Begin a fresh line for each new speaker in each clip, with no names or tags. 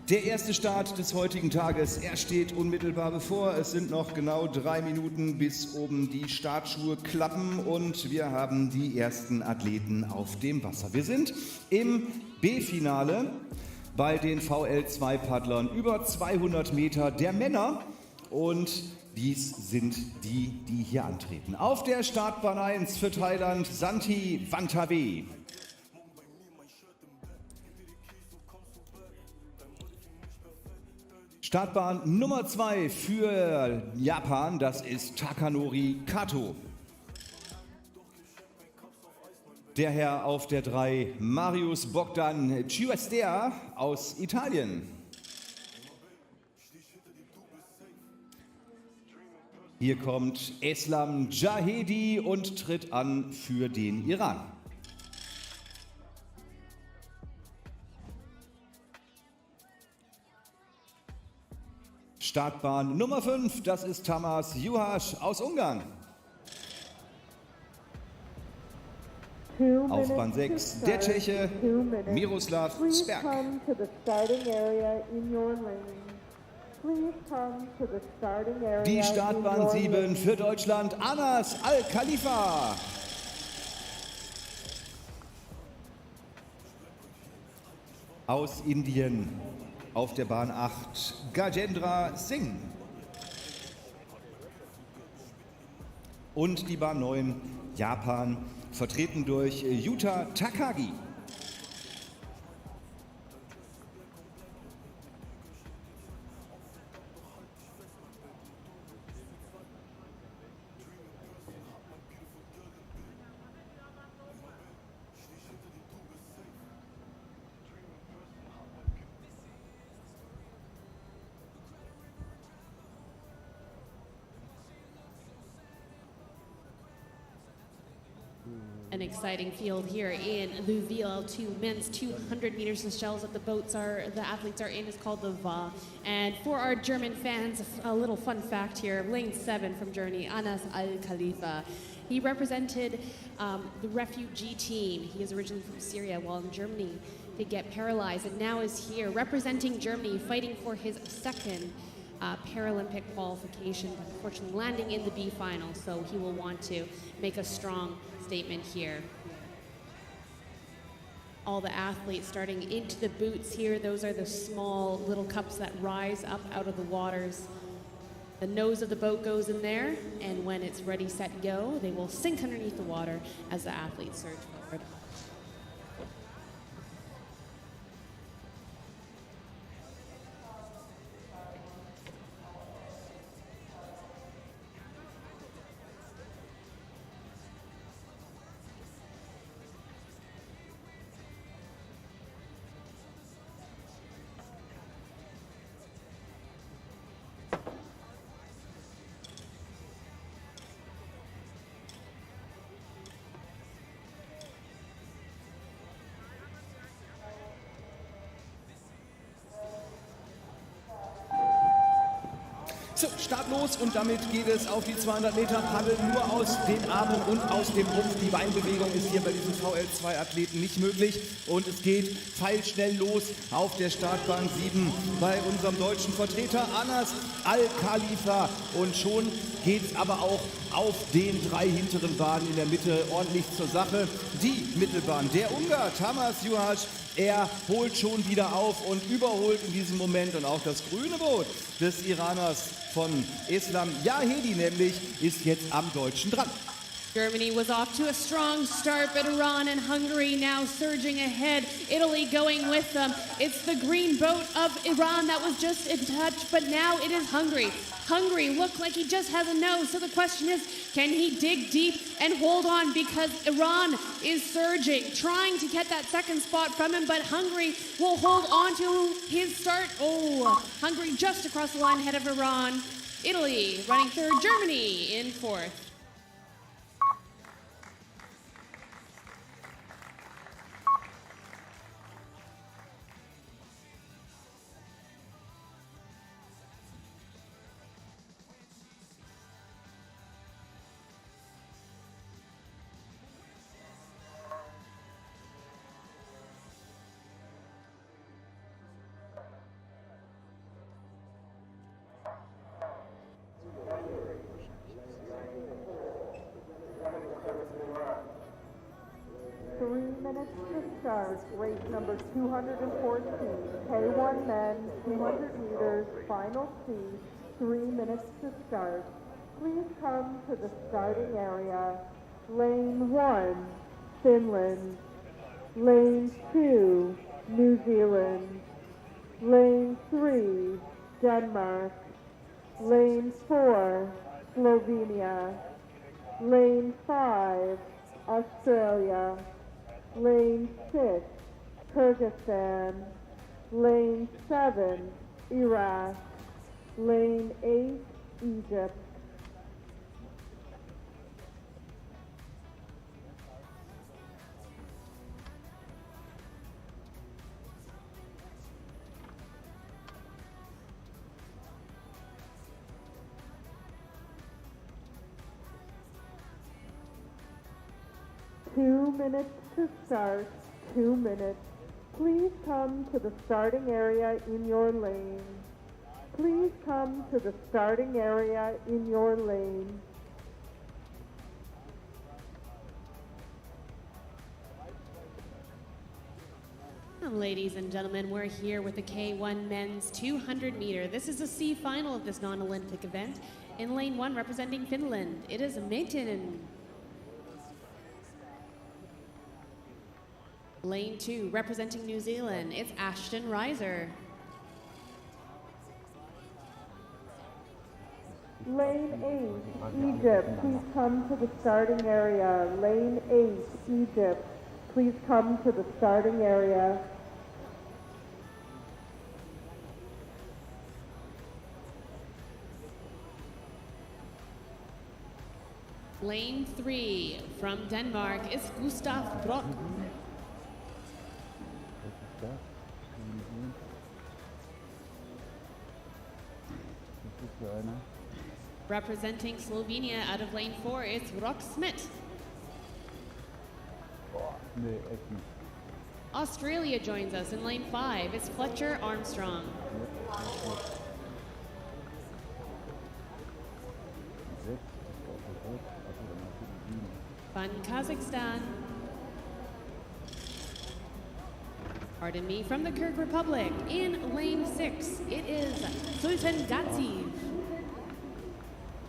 Der erste Start des heutigen Tages, er steht unmittelbar bevor. Es sind noch genau 3 Minuten, bis oben die Startschuhe klappen und wir haben die ersten Athleten auf dem Wasser. Wir sind im B-Finale bei den VL2-Paddlern über 200 Meter der Männer und dies sind die, die hier antreten. Auf der Startbahn 1 für Thailand Santi Vantawe. Startbahn Nummer 2 für Japan, das ist Takanori Kato. Der Herr auf der 3, Marius Bogdan Ciuestea aus Italien. Hier kommt Eslam Jahedi und tritt an für den Iran. Startbahn Nummer 5, das ist Tamas Juhas aus Ungarn. Auf Bahn 6 der Tscheche Miroslav Sperk. Die Startbahn 7 für Deutschland Anas Al-Khalifa. Aus Indien. Auf der Bahn 8 Gajendra Singh. Und die Bahn 9 Japan, vertreten durch Yuta Takagi.
An exciting field here in the VL2 men's 200 meters. The shells that the athletes are in is called the VA. And for our German fans, a little fun fact here, lane 7 from Germany, Anas Al-Khalifa. He represented the refugee team. He is originally from Syria, while in Germany they get paralyzed, and now is here representing Germany, fighting for his second Paralympic qualification, but unfortunately landing in the B final, so he will want to make a strong statement here. All the athletes starting into the boots here. Those are the small little cups that rise up out of the waters. The nose of the boat goes in there, and when it's ready, set, go, they will sink underneath the water as the athletes surge forward.
So, Start los und damit geht es auf die 200 Meter Paddel nur aus den Armen und aus dem Rumpf. Die Beinbewegung ist hier bei diesen VL2-Athleten nicht möglich und es geht pfeilschnell los auf der Startbahn 7 bei unserem deutschen Vertreter Anas Al-Khalifa und schon geht es aber auch auf den 3 hinteren Bahnen in der Mitte ordentlich zur Sache. Die Mittelbahn, der Ungar Tamas Juhas, er holt schon wieder auf und überholt in diesem Moment und auch das grüne Boot des Iraners von Eslam Jahedi nämlich ist jetzt am Deutschen dran.
Germany was off to a strong start, but Iran and Hungary now surging ahead. Italy going with them. It's the green boat of Iran that was just in touch, but now it is Hungary. Hungary looked like he just has a nose, so the question is, can he dig deep and hold on, because Iran is surging, trying to get that second spot from him, but Hungary will hold on to his start. Oh, Hungary just across the line ahead of Iran. Italy running third, Germany in fourth.
minutes to start, race number 214, K1 men, 200 meters, final C, 3 minutes to start. Please come to the starting area. Lane 1, Finland. Lane 2, New Zealand. Lane 3, Denmark. Lane 4, Slovenia. Lane 5, Australia. Lane 6, Kyrgyzstan. Lane 7, Iraq. Lane 8, Egypt. Two minutes to start, 2 minutes. Please come to the starting area in your lane. Please come to the starting area in your lane.
Ladies and gentlemen, we're here with the K1 men's 200 meter. This is the C final of this non-Olympic event. In lane 1, representing Finland, it is Meittinen. Lane 2, representing New Zealand, it's Ashton Reiser.
Lane 8, Egypt, please come to the starting area. Lane 8, Egypt, please come to the starting area.
Lane 3, from Denmark, is Gustav Brock. Representing Slovenia out of lane 4, it's Rock Smith. Australia joins us in lane 5, it's Fletcher Armstrong. From Kazakhstan. Pardon me, from the Kyrgyz Republic, in lane 6, it is Sultan Gaziv.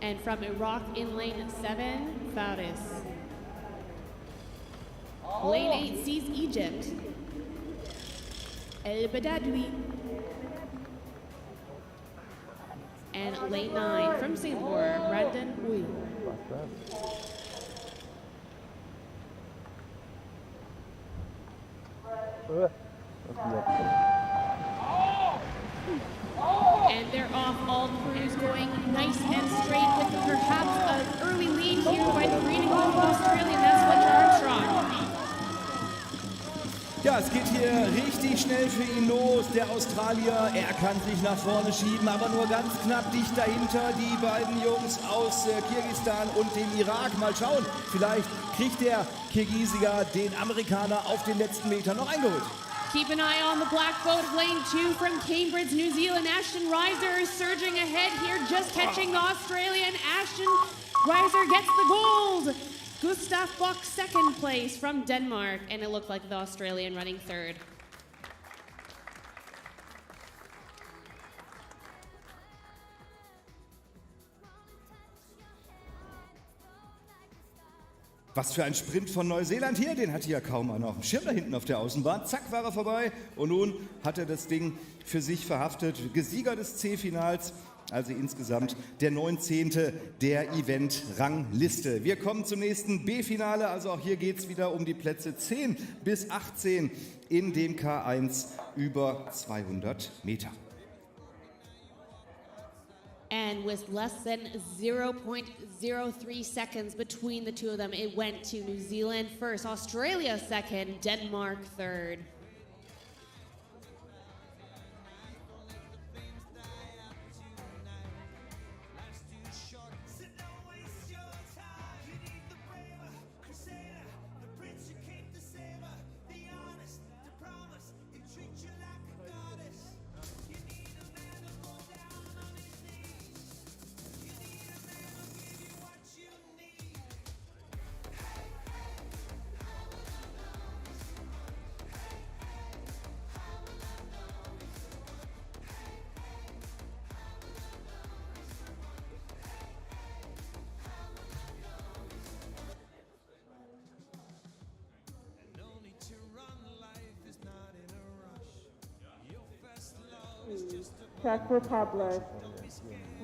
And from Iraq in lane 7, Faris. Lane 8 sees Egypt. El Badawi. And lane 9 from Singapore, Brandon Hui. And they're off, all crews going nice and straight with perhaps an early lead here by the green and gold Australian, that's Fletcher Armstrong.
Ja, es geht hier richtig schnell für ihn los. Der Australier, er kann sich nach vorne schieben, aber nur ganz knapp dicht dahinter die beiden Jungs aus Kirgisistan und dem Irak. Mal schauen, vielleicht kriegt der Kirgisier den Amerikaner auf den letzten Meter noch eingeholt.
Keep an eye on the black boat of lane 2 from Cambridge, New Zealand. Ashton Reiser is surging ahead here, just catching the Australian. Ashton Reiser gets the gold. Gustav Bock second place from Denmark, and it looked like the Australian running third.
Was für ein Sprint von Neuseeland hier, den hatte ja kaum einer auf dem Schirm da hinten auf der Außenbahn. Zack, war er vorbei und nun hat er das Ding für sich verhaftet. Gesieger des C-Finals, also insgesamt der 19. der Event-Rangliste. Wir kommen zum nächsten B-Finale, also auch hier geht es wieder um die Plätze 10 bis 18 in dem K1 über 200 Meter.
And with less than 0.03 seconds between the two of them, it went to New Zealand first, Australia second, Denmark third.
Czech Republic.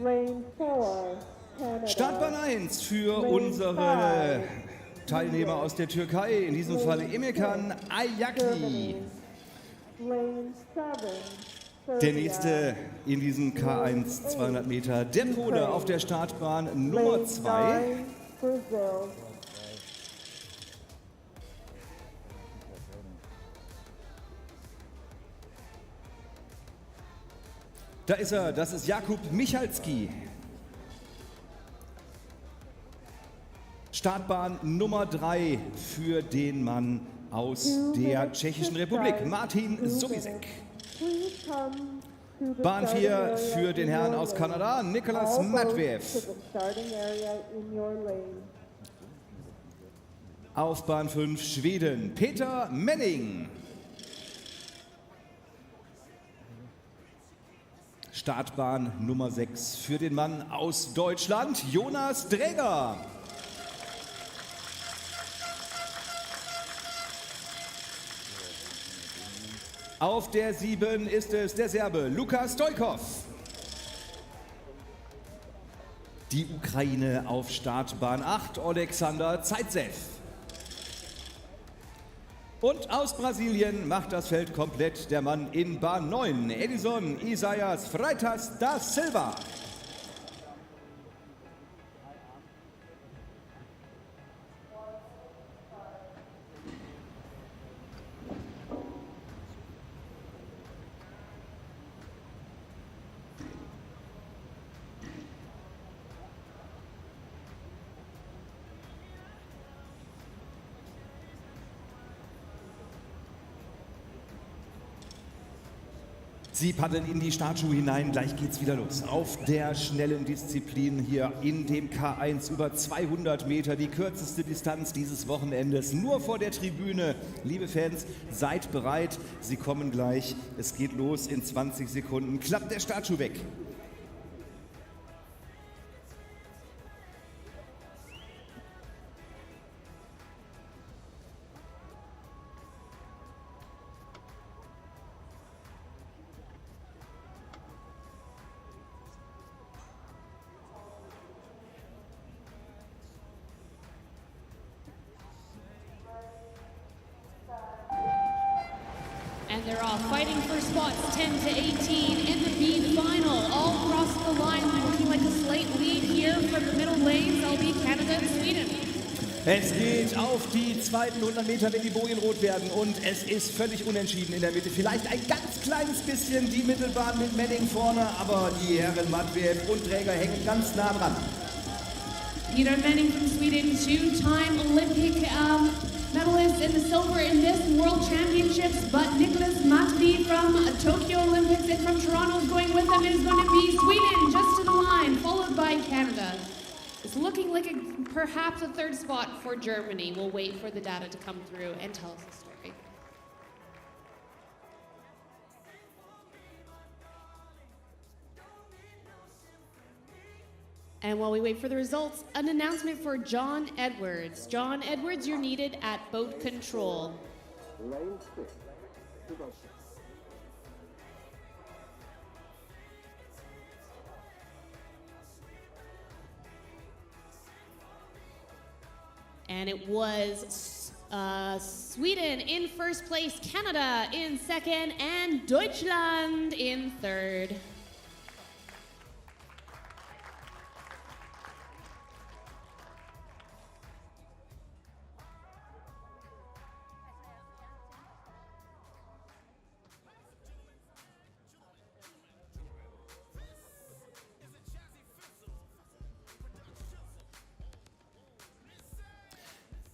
Lane 4, Canada.
Startbahn 1 für unsere Teilnehmer aus der Türkei, in diesem Fall Emirkan Ayaki.
Lane 7,
Der nächste in diesem K1 200 Meter, der Pole auf der Startbahn Nummer 2.
Brazil.
Da ist er, das ist Jakub Michalski. Startbahn Nummer 3 für den Mann aus der Tschechischen Republik, Martin Sobisek. Bahn 4 für den Herrn aus Kanada, Nicolas Matveev. Auf Bahn 5 Schweden, Peter Menning. Startbahn Nummer 6 für den Mann aus Deutschland, Jonas Dräger. Auf der 7 ist es der Serbe Luka Stojkov. Die Ukraine auf Startbahn 8, Alexander Zaitsev. Und aus Brasilien macht das Feld komplett der Mann in Bahn 9, Edison Isaias Freitas da Silva. Sie paddeln in die Startschuhe hinein, gleich geht's wieder los. Auf der schnellen Disziplin hier in dem K1 über 200 Meter, die kürzeste Distanz dieses Wochenendes, nur vor der Tribüne. Liebe Fans, seid bereit, sie kommen gleich. Es geht los in 20 Sekunden. Klappt der Startschuh weg.
And they're all fighting for spots 10 to 18 in the B final. All across the line, looking like a slight lead here from the middle lanes. That'll be Canada and Sweden.
Es geht auf die zweiten 100 Meter, wenn die Bojen rot werden. Und es ist völlig unentschieden in der Mitte. Vielleicht ein ganz kleines bisschen die Mittelbahn mit Menning vorne, aber die Herren Matveev und Träger hängen ganz nah dran.
Peter Menning from Sweden, two-time Olympic medalist in the silver in this World Championships, but Nicolas Matveev from Tokyo Olympics and from Toronto is going with him. It is going to be Sweden just to the line, followed by Canada. It's looking like perhaps a third spot for Germany. We'll wait for the data to come through and tell us the story. And while we wait for the results, an announcement for John Edwards. John Edwards, you're needed at boat control.
Lane 6.
And it was Sweden in first place, Canada in second, and Deutschland in third.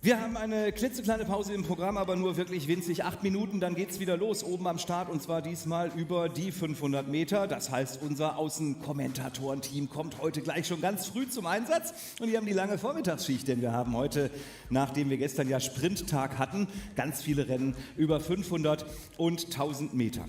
Wir haben eine klitzekleine Pause im Programm, aber nur wirklich winzig. 8 Minuten, dann geht's wieder los oben am Start und zwar diesmal über die 500 Meter. Das heißt, unser Außenkommentatorenteam kommt heute gleich schon ganz früh zum Einsatz und die haben die lange Vormittagsschicht, denn wir haben heute, nachdem wir gestern ja Sprinttag hatten, ganz viele Rennen über 500 und 1000 Meter.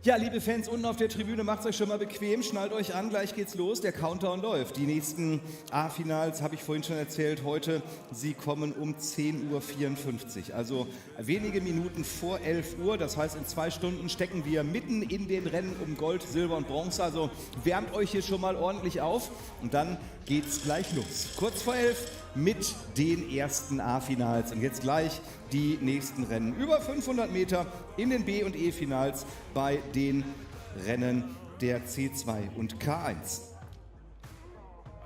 Ja, liebe Fans unten auf der Tribüne, macht's euch schon mal bequem, schnallt euch an, gleich geht's los, der Countdown läuft. Die nächsten A-Finals, habe ich vorhin schon erzählt, heute, sie kommen um 10:54 Uhr, also wenige Minuten vor 11 Uhr, das heißt in 2 Stunden stecken wir mitten in den Rennen um Gold, Silber und Bronze, also wärmt euch hier schon mal ordentlich auf und dann geht's gleich los. Kurz vor 11 mit den ersten A-Finals und jetzt gleich die nächsten Rennen. Über 500 Meter in den B- und E-Finals bei den Rennen der C2 und K1.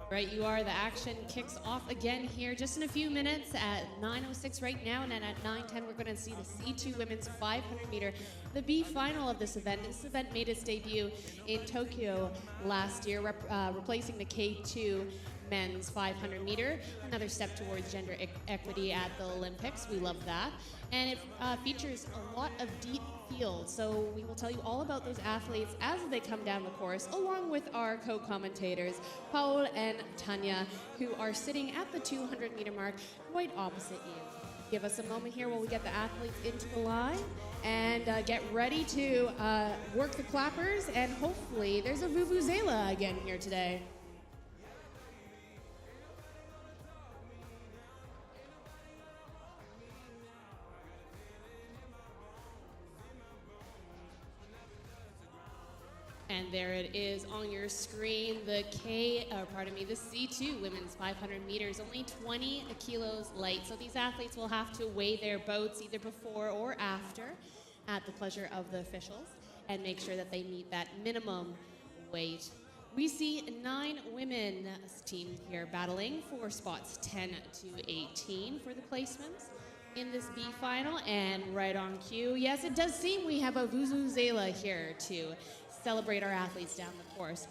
Right, you are. The action kicks off again here just in a few minutes at 9:06 right now, and then at 9:10 we're going to see the C2 women's 500 meter, the B final of this event. This event made its debut in Tokyo last year, replacing the K2 men's 500 meter, another step towards gender equity at the Olympics. We love that. And it features a lot of deep fields, so we will tell you all about those athletes as they come down the course, along with our co-commentators, Paul and Tanya, who are sitting at the 200 meter mark right opposite you. Give us a moment here while we get the athletes into the line and get ready to work the clappers, and hopefully there's a vuvuzela again here today. And there it is on your screen, the the C2 women's 500 meters, only 20 kilos light. So these athletes will have to weigh their boats either before or after at the pleasure of the officials and make sure that they meet that minimum weight. We see 9 women's team here battling for spots 10 to 18 for the placements in this B final, and right on cue, yes, it does seem we have a vuvuzela here to celebrate our athletes down the course.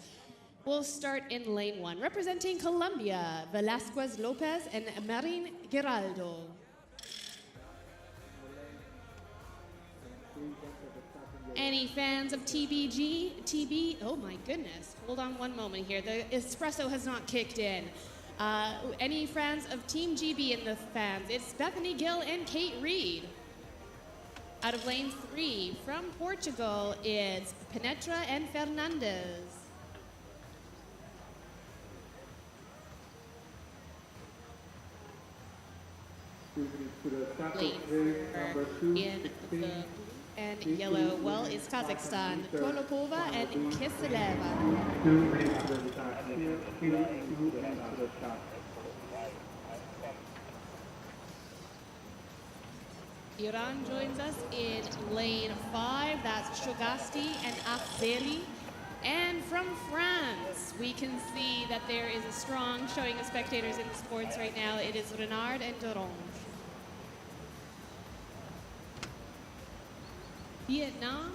We'll start in lane 1, representing Colombia, Velasquez Lopez and Marin Giraldo. Any fans of TB, oh my goodness, hold on one moment here, the espresso has not kicked in. Any fans of Team GB in the fans? It's Bethany Gill and Kate Reed. Out of lane 3, from Portugal, it's Penetra and Fernandez. Lane 4, in the blue and yellow, well, it's Kazakhstan, Tolopova and Kiseleva. Iran joins us in lane 5, that's Shogasti and Afzeli. And from France, we can see that there is a strong showing of spectators in the sports right now. It is Renard and Dorange. Vietnam.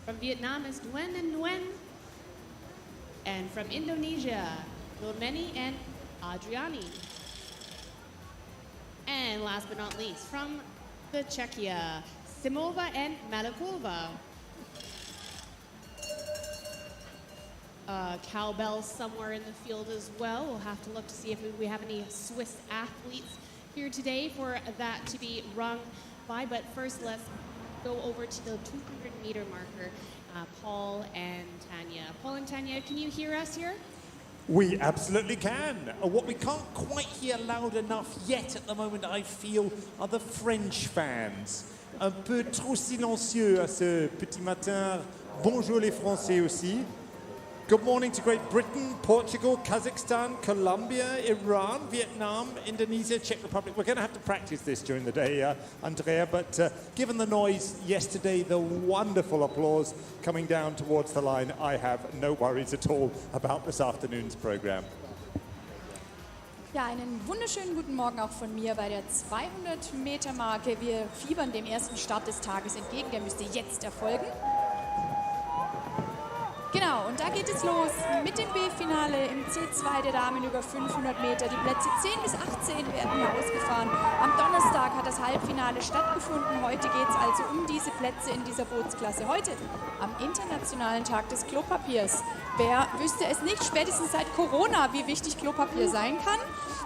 From Vietnam is Nguyen and Nguyen. And from Indonesia, Nurmeni and Adriani. And last but not least, from the Czechia, Simova and Malakova. Cowbell somewhere in the field as well. We'll have to look to see if we have any Swiss athletes here today for that to be rung by. But first, let's go over to the 200 meter marker. Paul and Tanya. Paul and Tanya, can you hear us here?
We absolutely can. What we can't quite hear loud enough yet at the moment, I feel, are the French fans. Un peu trop silencieux à ce petit matin. Bonjour les Français aussi. Good morning to Great Britain, Portugal, Kazakhstan, Colombia, Iran, Vietnam, Indonesia, Czech Republic. We're going to have to practice this during the day, Andrea, but given the noise yesterday, the wonderful applause coming down towards the line, I have no worries at all about this afternoon's program.
Ja, einen wunderschönen guten Morgen auch von mir bei der 200-Meter-Marke. Wir fiebern dem ersten Start des Tages entgegen, der müsste jetzt erfolgen. Genau, und da geht es los mit dem B-Finale im C2 der Damen über 500 Meter. Die Plätze 10 bis 18 werden hier ausgefahren. Am Donnerstag hat das Halbfinale stattgefunden. Heute geht es also um diese Plätze in dieser Bootsklasse. Heute am Internationalen Tag des Klopapiers. Wer wüsste es nicht, spätestens seit Corona, wie wichtig Klopapier sein kann.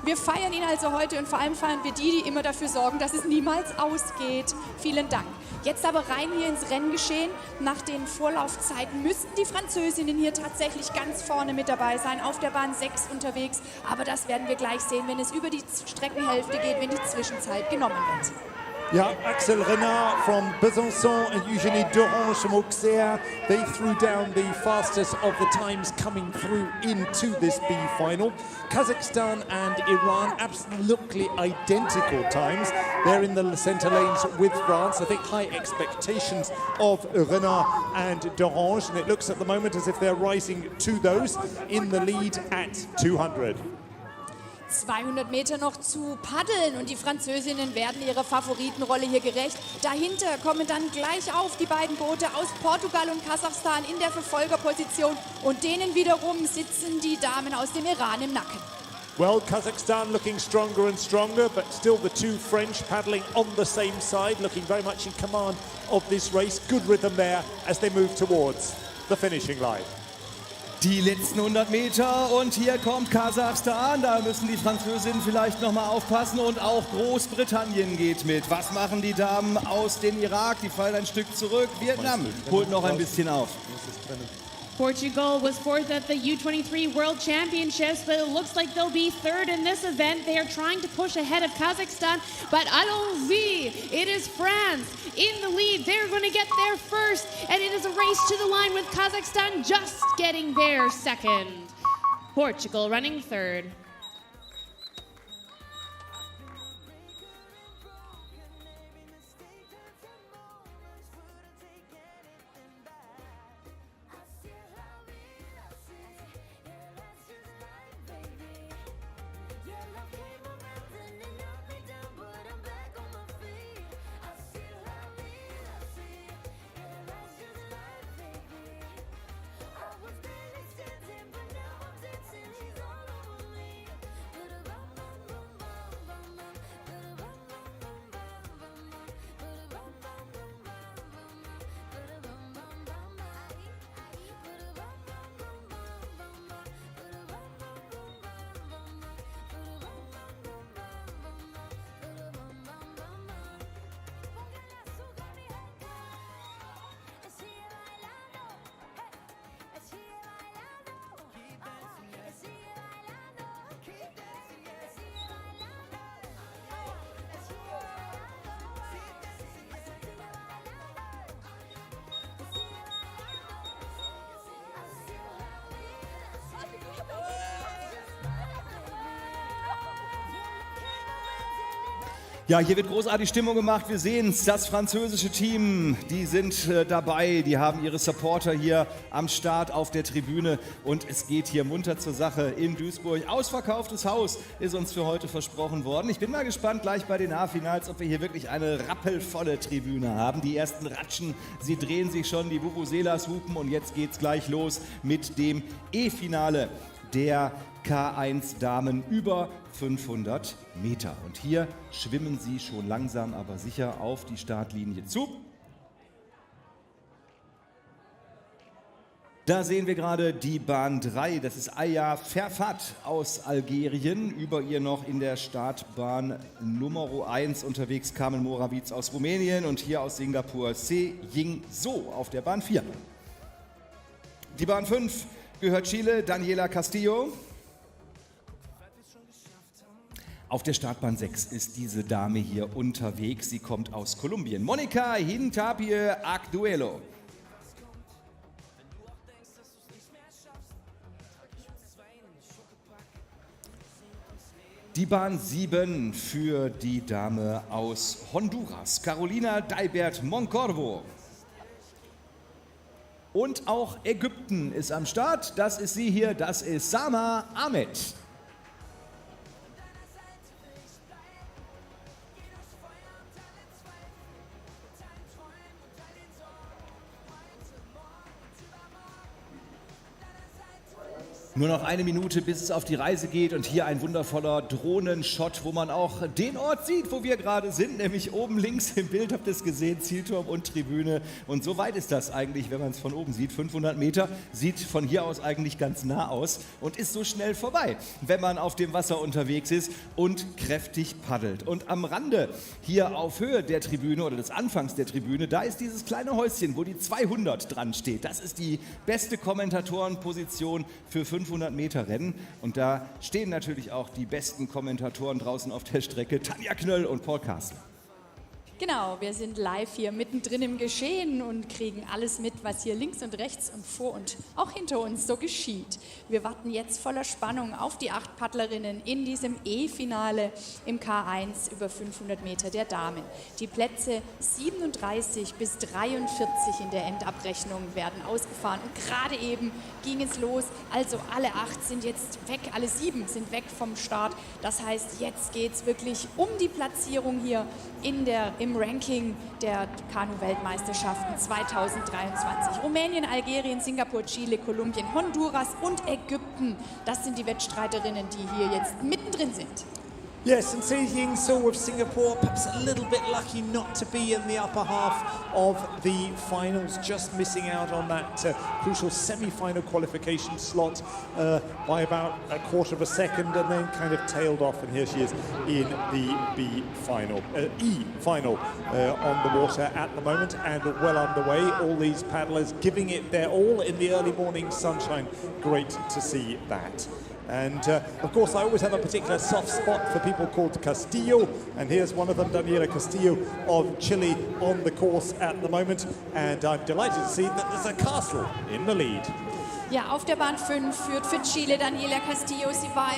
Wir feiern ihn also heute und vor allem feiern wir die immer dafür sorgen, dass es niemals ausgeht. Vielen Dank. Jetzt aber rein hier ins Renngeschehen. Nach den Vorlaufzeiten müssten die Französinnen hier tatsächlich ganz vorne mit dabei sein, auf der Bahn 6 unterwegs. Aber das werden wir gleich sehen, wenn es über die Streckenhälfte geht, wenn die Zwischenzeit genommen wird.
Yeah, Axel Renard from Besançon and Eugénie Dorange from Auxerre. They threw down the fastest of the times coming through into this B final. Kazakhstan and Iran, absolutely identical times. They're in the center lanes with France. I think high expectations of Renard and Dorange, and it looks at the moment as if they're rising to those in the lead at 200.
200 Meter noch zu paddeln und die Französinnen werden ihrer Favoritenrolle hier gerecht. Dahinter kommen dann gleich auf die beiden Boote aus Portugal und Kasachstan in der Verfolgerposition und denen wiederum sitzen die Damen aus dem Iran im Nacken.
Well, Kazakhstan looking stronger and stronger, but still the two French paddling on the same side, looking very much in command of this race. Good rhythm there as they move towards the finishing line.
Die letzten 100 Meter und hier kommt Kasachstan. Da müssen die Französinnen vielleicht noch mal aufpassen und auch Großbritannien geht mit. Was machen die Damen aus dem Irak? Die fallen ein Stück zurück. Vietnam holt noch ein bisschen auf.
Portugal was fourth at the U23 World Championships, but it looks like they'll be third in this event. They are trying to push ahead of Kazakhstan, but allons-y, it is France in the lead. They're going to get there first, and it is a race to the line with Kazakhstan just getting there second. Portugal running third.
Ja, hier wird großartig Stimmung gemacht. Wir sehen es, das französische Team, die sind dabei. Die haben ihre Supporter hier am Start auf der Tribüne. Und es geht hier munter zur Sache in Duisburg. Ausverkauftes Haus ist uns für heute versprochen worden. Ich bin mal gespannt, gleich bei den A-Finals, ob wir hier wirklich eine rappelvolle Tribüne haben. Die ersten Ratschen, sie drehen sich schon, die Vuvuzelas hupen. Und jetzt geht's gleich los mit dem E-Finale der K1 Damen über 500 Meter. Und hier schwimmen sie schon langsam, aber sicher auf die Startlinie zu. Da sehen wir gerade die Bahn 3, das ist Aya Ferfat aus Algerien. Über ihr noch in der Startbahn Nummer 1 unterwegs Carmen Morawiec aus Rumänien und hier aus Singapur Se Ying So auf der Bahn 4. Die Bahn 5 gehört Chile, Daniela Castillo. Auf der Startbahn 6 ist diese Dame hier unterwegs. Sie kommt aus Kolumbien. Monica Hintapie Akduelo. Die Bahn 7 für die Dame aus Honduras. Carolina Daibert Moncorvo. Und auch Ägypten ist am Start. Das ist sie hier, das ist Sama Ahmed. Nur noch eine Minute, bis es auf die Reise geht und hier ein wundervoller Drohnenshot, wo man auch den Ort sieht, wo wir gerade sind, nämlich oben links im Bild, habt ihr es gesehen, Zielturm und Tribüne. Und so weit ist das eigentlich, wenn man es von oben sieht, 500 Meter, sieht von hier aus eigentlich ganz nah aus und ist so schnell vorbei, wenn man auf dem Wasser unterwegs ist und kräftig paddelt. Und am Rande, hier auf Höhe der Tribüne oder des Anfangs der Tribüne, da ist dieses kleine Häuschen, wo die 200 dran steht. Das ist die beste Kommentatorenposition für 500 Meter Rennen und da stehen natürlich auch die besten Kommentatoren draußen auf der Strecke, Tanja Knöll und Paul Kastel.
Genau, wir sind live hier mittendrin im Geschehen und kriegen alles mit, was hier links und rechts und vor und auch hinter uns so geschieht. Wir warten jetzt voller Spannung auf die 8 Paddlerinnen in diesem E-Finale im K1 über 500 Meter der Damen. Die Plätze 37 bis 43 in der Endabrechnung werden ausgefahren und gerade eben ging es los. Also alle 8 sind jetzt weg, alle 7 sind weg vom Start. Das heißt, jetzt geht es wirklich um die Platzierung hier im Ranking der Kanu-Weltmeisterschaften 2023. Rumänien, Algerien, Singapur, Chile, Kolumbien, Honduras und Ägypten. Das sind die Wettstreiterinnen, die hier jetzt mittendrin sind.
Yes, and Se Ying So of Singapore, perhaps a little bit lucky not to be in the upper half of the finals, just missing out on that crucial semi-final qualification slot by about a quarter of a second, and then kind of tailed off, and here she is in the E final on the water at the moment, and well underway. All these paddlers giving it their all in the early morning sunshine. Great to see that. And of course, I always have a particular soft spot for people called Castillo, and here's one of them, Daniela Castillo of Chile, on the course at the moment, and I'm delighted to see that there's a castle in the lead.
Ja, auf der Bahn 5 führt für Chile Daniela Castillo. Sie war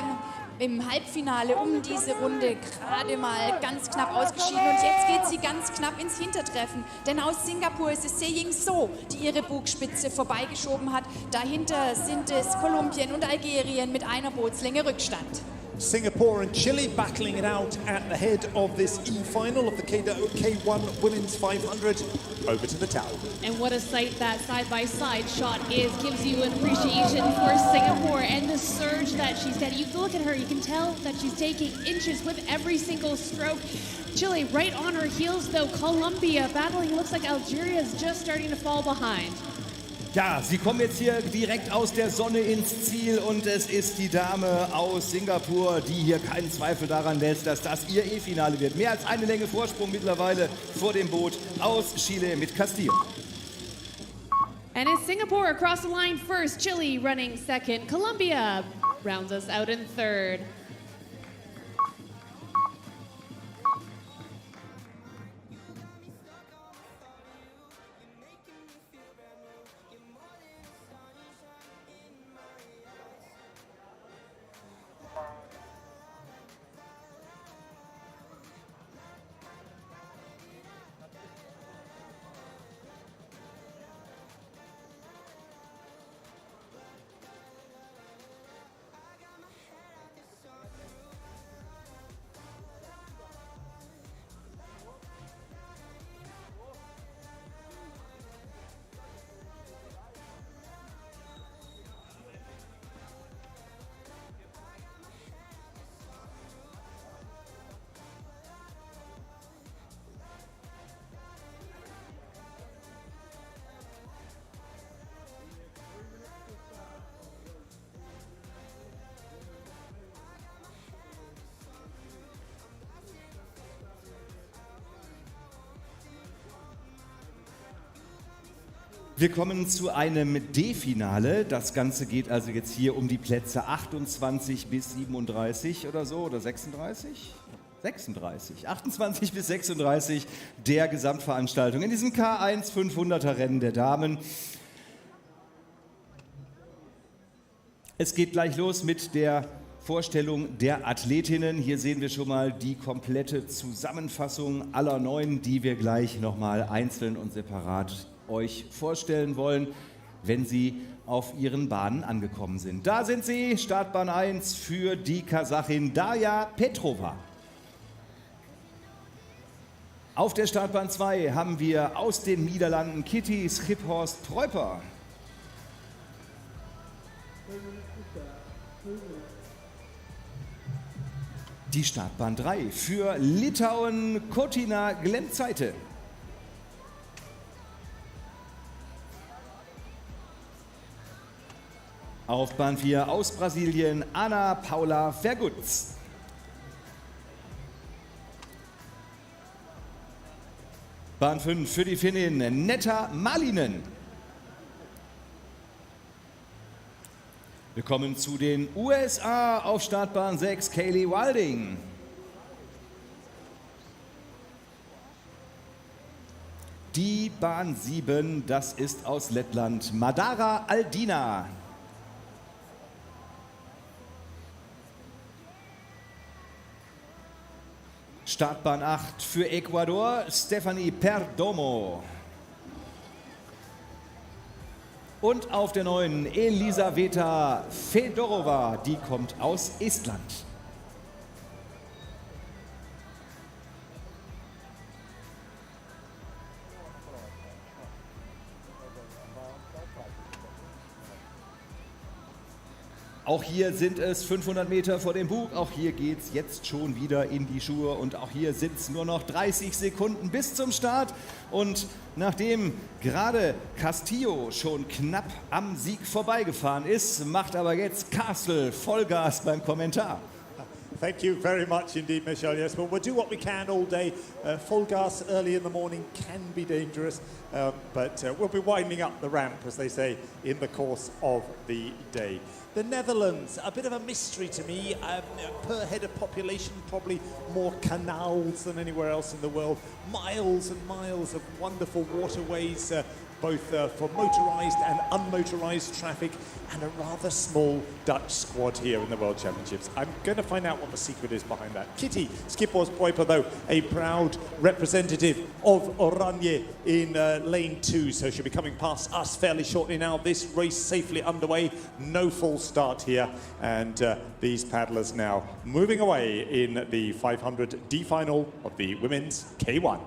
im Halbfinale um diese Runde gerade mal ganz knapp ausgeschieden und jetzt geht sie ganz knapp ins Hintertreffen, denn aus Singapur ist es Se Ying So, die ihre Bugspitze vorbeigeschoben hat. Dahinter sind es Kolumbien und Algerien mit einer Bootslänge Rückstand.
Singapore and Chile battling it out at the head of this E-final of the K1 Women's 500. Over to the tower.
And what a sight that side-by-side shot is. Gives you an appreciation for Singapore and the surge that she's getting. You look at her, you can tell that she's taking inches with every single stroke. Chile right on her heels though. Colombia battling, looks like Algeria is just starting to fall behind.
Ja, sie kommen jetzt hier direkt aus der Sonne ins Ziel und es ist die Dame aus Singapur, die hier keinen Zweifel daran lässt, dass das ihr E-Finale wird. Mehr als eine Länge Vorsprung mittlerweile vor dem Boot aus Chile mit Castillo.
And it's Singapore across the line first, Chile running second, Colombia rounds us out in third.
Wir kommen zu einem D-Finale. Das Ganze geht also jetzt hier um die Plätze 28 bis 37 oder so, oder 36? 36, 28 bis 36 der Gesamtveranstaltung in diesem K1 500er Rennen der Damen. Es geht gleich los mit der Vorstellung der Athletinnen. Hier sehen wir schon mal die komplette Zusammenfassung aller 9, die wir gleich nochmal einzeln und separat euch vorstellen wollen, wenn sie auf ihren Bahnen angekommen sind. Da sind sie, Startbahn 1 für die Kasachin Darja Petrova. Auf der Startbahn 2 haben wir aus den Niederlanden Kitty Schiphorst-Preuper. Die Startbahn 3 für Litauen, Cortina Glentzeite. Auf Bahn 4 aus Brasilien, Ana Paula Vergutz. Bahn 5 für die Finnin, Netta Malinen. Wir kommen zu den USA auf Startbahn 6, Kaylee Wilding. Die Bahn 7, das ist aus Lettland, Madara Aldina. Startbahn 8 für Ecuador, Stephanie Perdomo. Und auf der 9 Elisaveta Fedorova, die kommt aus Estland. Auch hier sind es 500 Meter vor dem Bug. Auch hier geht es jetzt schon wieder in die Schuhe. Und auch hier sind es nur noch 30 Sekunden bis zum Start. Und nachdem gerade Castillo schon knapp am Sieg vorbeigefahren ist, macht aber jetzt Castle Vollgas beim Kommentar.
Thank you very much indeed, Michelle. Yes, well, we'll do what we can all day. Full gas early in the morning can be dangerous, but we'll be winding up the ramp, as they say, in the course of the day. The Netherlands, a bit of a mystery to me. Per head of population, probably more canals than anywhere else in the world. Miles and miles of wonderful waterways, both for motorised and unmotorised traffic, and a rather small Dutch squad here in the World Championships. I'm going to find out what the secret is behind that. Kitty Skippos-Poiper, though, a proud representative of Oranje in lane 2, so she'll be coming past us fairly shortly now. This race safely underway, no false start here, and these paddlers now moving away in the 500D final of the women's K1.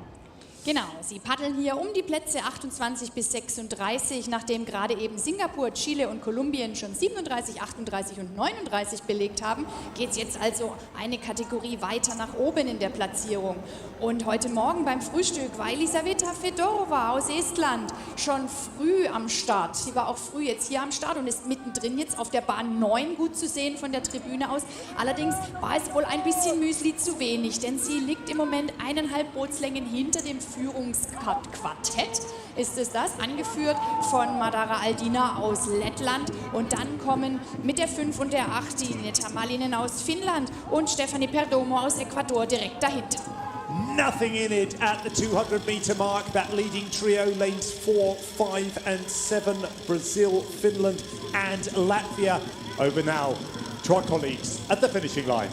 Genau, sie paddeln hier um die Plätze 28 bis 36, nachdem gerade eben Singapur, Chile und Kolumbien schon 37, 38 und 39 belegt haben, geht es jetzt also eine Kategorie weiter nach oben in der Platzierung. Und heute Morgen beim Frühstück war Elisaveta Fedorova aus Estland schon früh am Start. Sie war auch früh jetzt hier am Start und ist mittendrin jetzt auf der Bahn 9 gut zu sehen von der Tribüne aus. Allerdings war es wohl ein bisschen Müsli zu wenig, denn sie liegt im Moment 1,5 Bootslängen hinter dem Führungsquartett, ist es das, angeführt von Madara Aldina aus Lettland. Und dann kommen mit der 5 und der 8 die Netta Malinen aus Finnland und Stephanie Perdomo aus Ecuador direkt dahinter.
Nothing in it at the 200-meter mark. That leading trio, lanes 4, 5 and 7, Brazil, Finland and Latvia. Over now to our colleagues at the finishing line.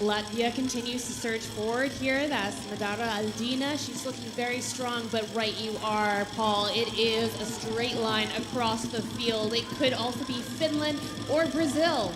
Latvia continues to surge forward here. That's Madara Aldina. She's looking very strong, but right you are, Paul. It is a straight line across the field. It could also be Finland or Brazil.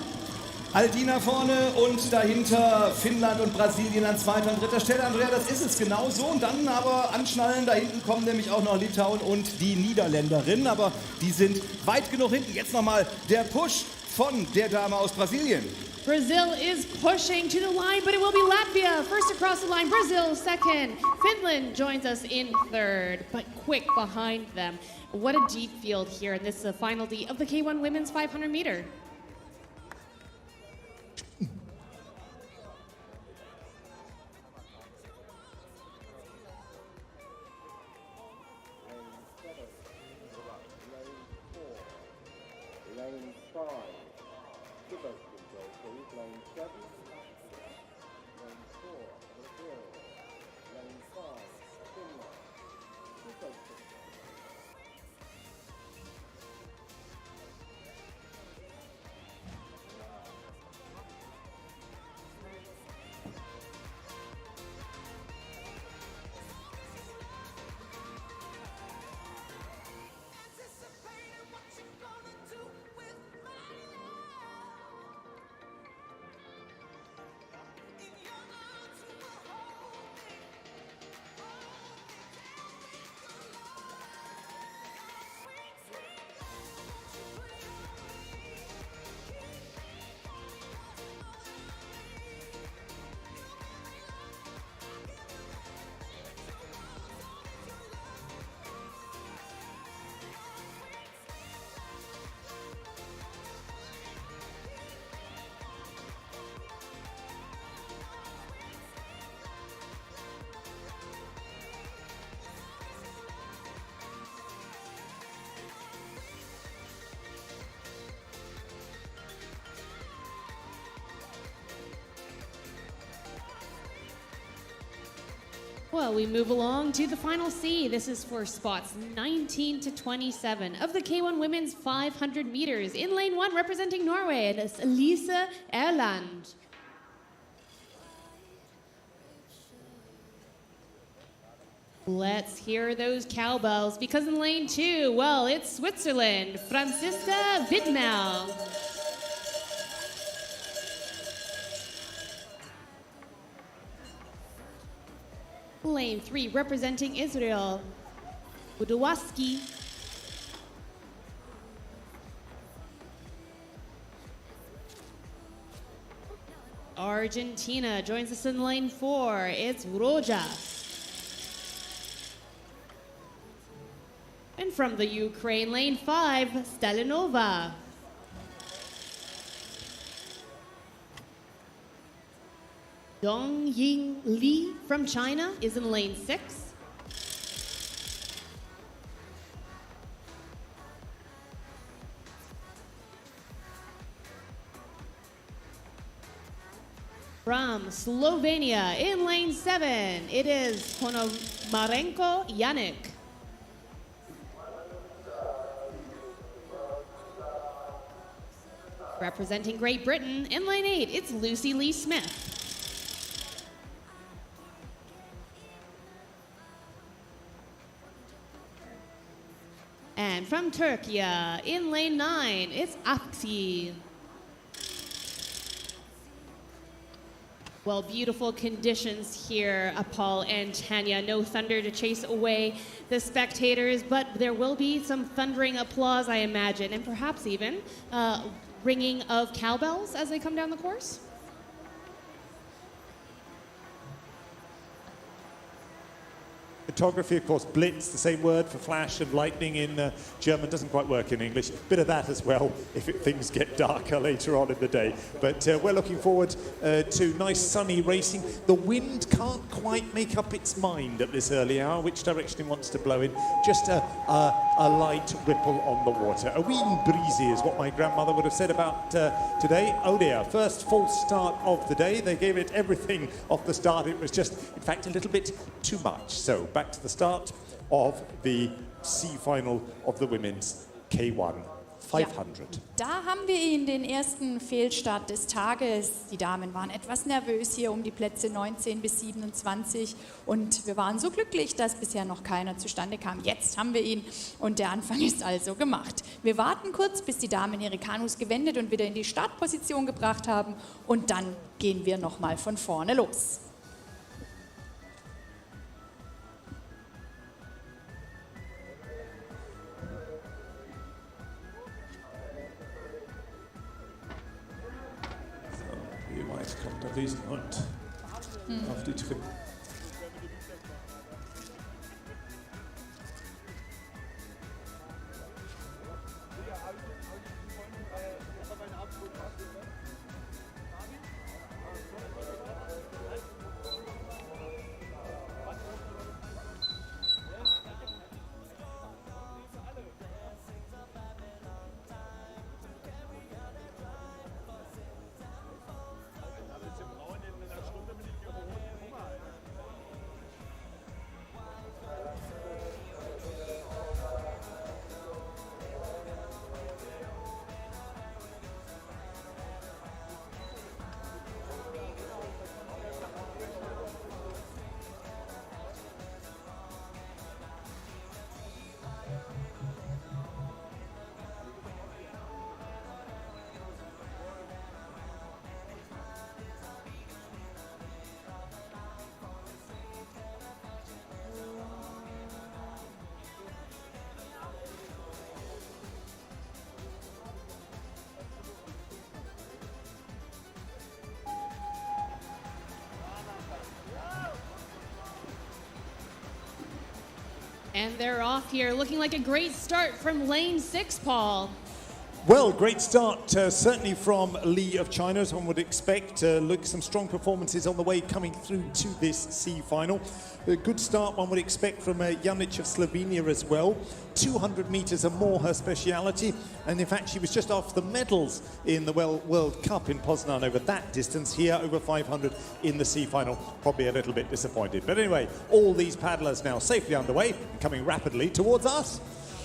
Aldina vorne und dahinter Finnland und Brasilien an zweiter und dritter Stelle. Andrea, das ist es genau so. Und dann aber anschnallen, da hinten kommen nämlich auch noch Litauen und die Niederländerinnen. Aber die sind weit genug hinten. Jetzt nochmal der Push von der Dame aus Brasilien.
Brazil is pushing to the line, but it will be Latvia first across the line, Brazil second. Finland joins us in third, but quick behind them. What a deep field here, and this is the final D of the K1 Women's 500 meter. Well, we move along to the final C. This is for spots 19 to 27 of the K1 Women's 500 meters. In lane 1, representing Norway, it is Elise Erland. Let's hear those cowbells, because in lane 2, well, it's Switzerland, Franziska Widmer. Lane 3, representing Israel, Budowaski. Argentina joins us in lane 4. It's Roja. And from the Ukraine, lane 5, Stalinova. Dongying Li from China is in lane 6. From Slovenia in lane 7, it is Ponomarenko Yannick. Representing Great Britain in lane 8, it's Lucy Lee Smith. And from Turkey, in lane 9, it's Aksi. Well, beautiful conditions here, Paul and Tanya. No thunder to chase away the spectators, but there will be some thundering applause, I imagine, and perhaps even ringing of cowbells as they come down the course.
Photography, of course, blitz, the same word for flash and lightning in German, doesn't quite work in English. Bit of that as well if things get darker later on in the day. But we're looking forward to nice sunny racing. The wind can't quite make up its mind at this early hour, which direction it wants to blow in. Just a light ripple on the water. A wee breezy is what my grandmother would have said about today. Oh dear, first false start of the day. They gave it everything off the start. It was just, in fact, a little bit too much. So back to the start of the C final of the women's K1 500.
Ja, da haben wir ihn, den ersten Fehlstart des Tages. Die Damen waren etwas nervös hier um die Plätze 19 bis 27 und wir waren so glücklich, dass bisher noch keiner zustande kam. Jetzt haben wir ihn und der Anfang ist also gemacht. Wir warten kurz, bis die Damen ihre Kanus gewendet und wieder in die Startposition gebracht haben und dann gehen wir nochmal von vorne los.
Kommt der Riesenhund auf die Tribüne.
And they're off here, looking like a great start from lane 6, Paul.
Well, great start, certainly from Lee of China, as one would expect. Look, some strong performances on the way coming through to this C final. A good start, one would expect, from Janic of Slovenia as well. 200 meters or more, her speciality. And in fact, she was just off the medals in the World Cup in Poznan over that distance. Here, over 500 in the C final. Probably a little bit disappointed. But anyway, all these paddlers now safely underway and coming rapidly towards us.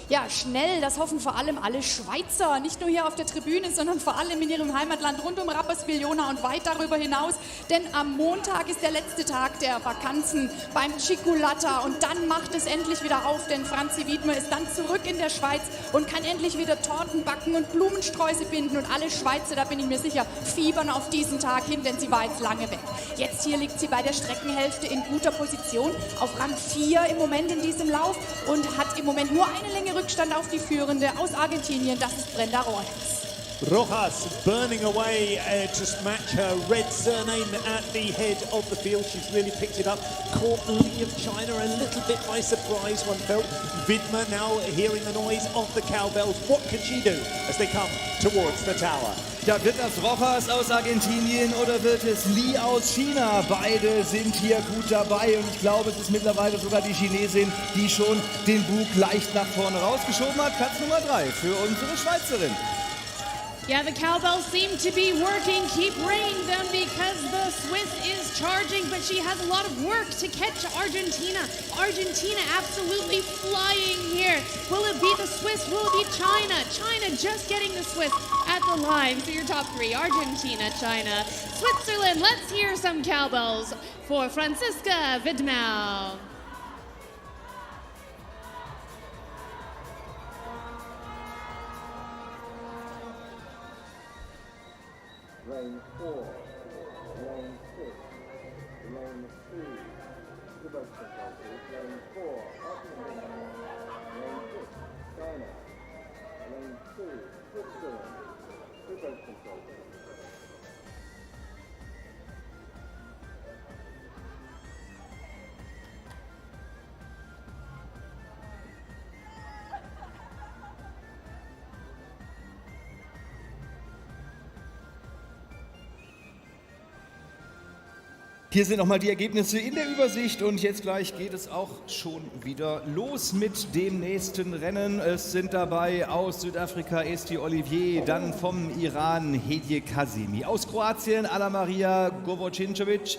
Ja, schnell, das hoffen vor allem alle Schweizer, nicht nur hier auf der Tribüne, sondern vor allem in ihrem Heimatland rund um Rapperswil-Jona und weit darüber hinaus. Denn am Montag ist der letzte Tag der Vakanzen beim Ciculatta und dann macht es endlich wieder auf, denn Franzi Wiedmer ist dann zurück in der Schweiz und kann endlich wieder Torten backen und Blumensträuße binden und alle Schweizer, da bin ich mir sicher, fiebern auf diesen Tag hin, denn sie war jetzt lange weg. Jetzt hier liegt sie bei der Streckenhälfte in guter Position, auf Rang 4 im Moment in diesem Lauf und hat im Moment nur eine Länge Rückstand auf die Führende aus Argentinien, das ist Brenda Rojas.
Rojas burning away to match her red surname at the head of the field. She's really picked it up. Caught Lee of China a little bit by surprise, one felt. Widmer now hearing the noise of the cowbells. What can she do as they come towards the tower?
Ja, wird das Rojas aus Argentinien oder wird es Lee aus China? Beide sind hier gut dabei und ich glaube, es ist mittlerweile sogar die Chinesin, die schon den Bug leicht nach vorne rausgeschoben hat. Platz Nummer 3 für unsere Schweizerin.
Yeah, the cowbells seem to be working. Keep ringing them because the Swiss is charging, but she has a lot of work to catch Argentina. Argentina absolutely flying here. Will it be the Swiss? Will it be China? China just getting the Swiss at the line. So your top 3, Argentina, China, Switzerland. Let's hear some cowbells for Franziska Widmer.
Lane 4, lane 6, lane 2, reverse control, lane 4, Argentina, lane 6, China, lane 2, Switzerland, reverse control.
Hier sind nochmal die Ergebnisse in der Übersicht und jetzt gleich geht es auch schon wieder los mit dem nächsten Rennen. Es sind dabei aus Südafrika Esti Olivier, dann vom Iran Hedje Kazemi, aus Kroatien Anna Maria Govocincevic,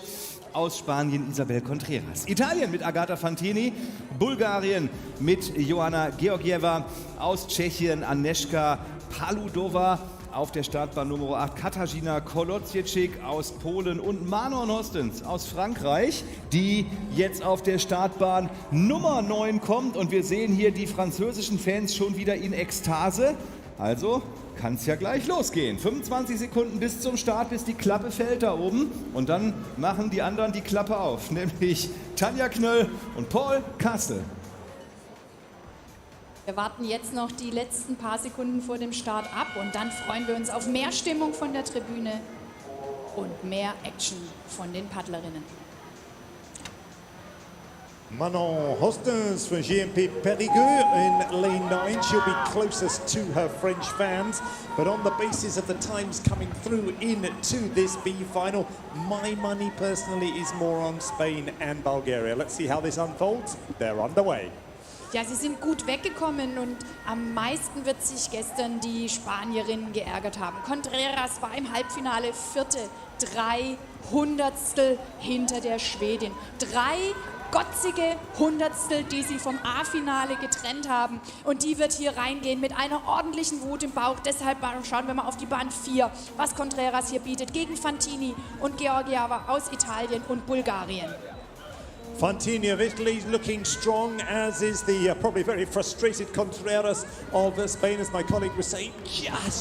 aus Spanien Isabel Contreras, Italien mit Agata Fantini, Bulgarien mit Joanna Georgieva, aus Tschechien Agnieszka Paludova, auf der Startbahn Nummer 8 Katarzyna Kolodziejczyk aus Polen und Manon Hostens aus Frankreich, die jetzt auf der Startbahn Nummer 9 kommt. Und wir sehen hier die französischen Fans schon wieder in Ekstase. Also kann es ja gleich losgehen. 25 Sekunden bis zum Start, bis die Klappe fällt da oben. Und dann machen die anderen die Klappe auf, nämlich Tanja Knöll und Paul Kastel.
Wir warten jetzt noch die letzten paar Sekunden vor dem Start ab und dann freuen wir uns auf mehr Stimmung von der Tribüne und mehr Action von den Paddlerinnen.
Manon Hostens for GMP Périgueux in lane 9. She'll be closest to her French fans, but on the basis of the times coming through into this B final, my money personally is more on Spain and Bulgaria. Let's see how this unfolds. They're underway.
Ja, sie sind gut weggekommen und am meisten wird sich gestern die Spanierinnen geärgert haben. Contreras war im Halbfinale Vierte, 3 Hundertstel hinter der Schwedin. 3 gotzige Hundertstel, die sie vom A-Finale getrennt haben. Und die wird hier reingehen mit einer ordentlichen Wut im Bauch. Deshalb schauen wir mal auf die Bahn 4, was Contreras hier bietet gegen Fantini und Georgieva aus Italien und Bulgarien.
Fantini of Italy looking strong, as is the probably very frustrated Contreras of Spain, as my colleague was saying,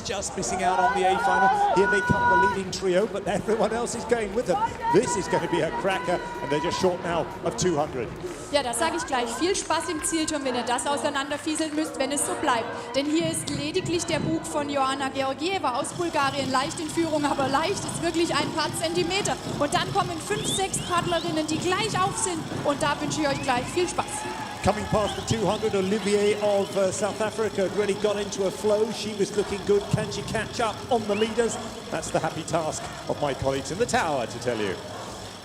just missing out on the A final. Here they come, the leading trio, but everyone else is going with them. This is going to be a cracker, and they're just short now of 200.
Ja, das sage ich gleich. Viel Spaß im Zielturm, wenn ihr das auseinanderfieseln müsst, wenn es so bleibt. Denn hier ist lediglich der Bug von Joanna Georgieva aus Bulgarien leicht in Führung, aber leicht ist wirklich ein paar Zentimeter. Und dann kommen 5, 6 Paddlerinnen, die gleich auf sind. Und da wünsche ich euch gleich viel Spaß.
Coming past the 200, Olivier of South Africa had really got into a flow. She was looking good. Can she catch up on the leaders? That's the happy task of my colleagues in the tower to tell you.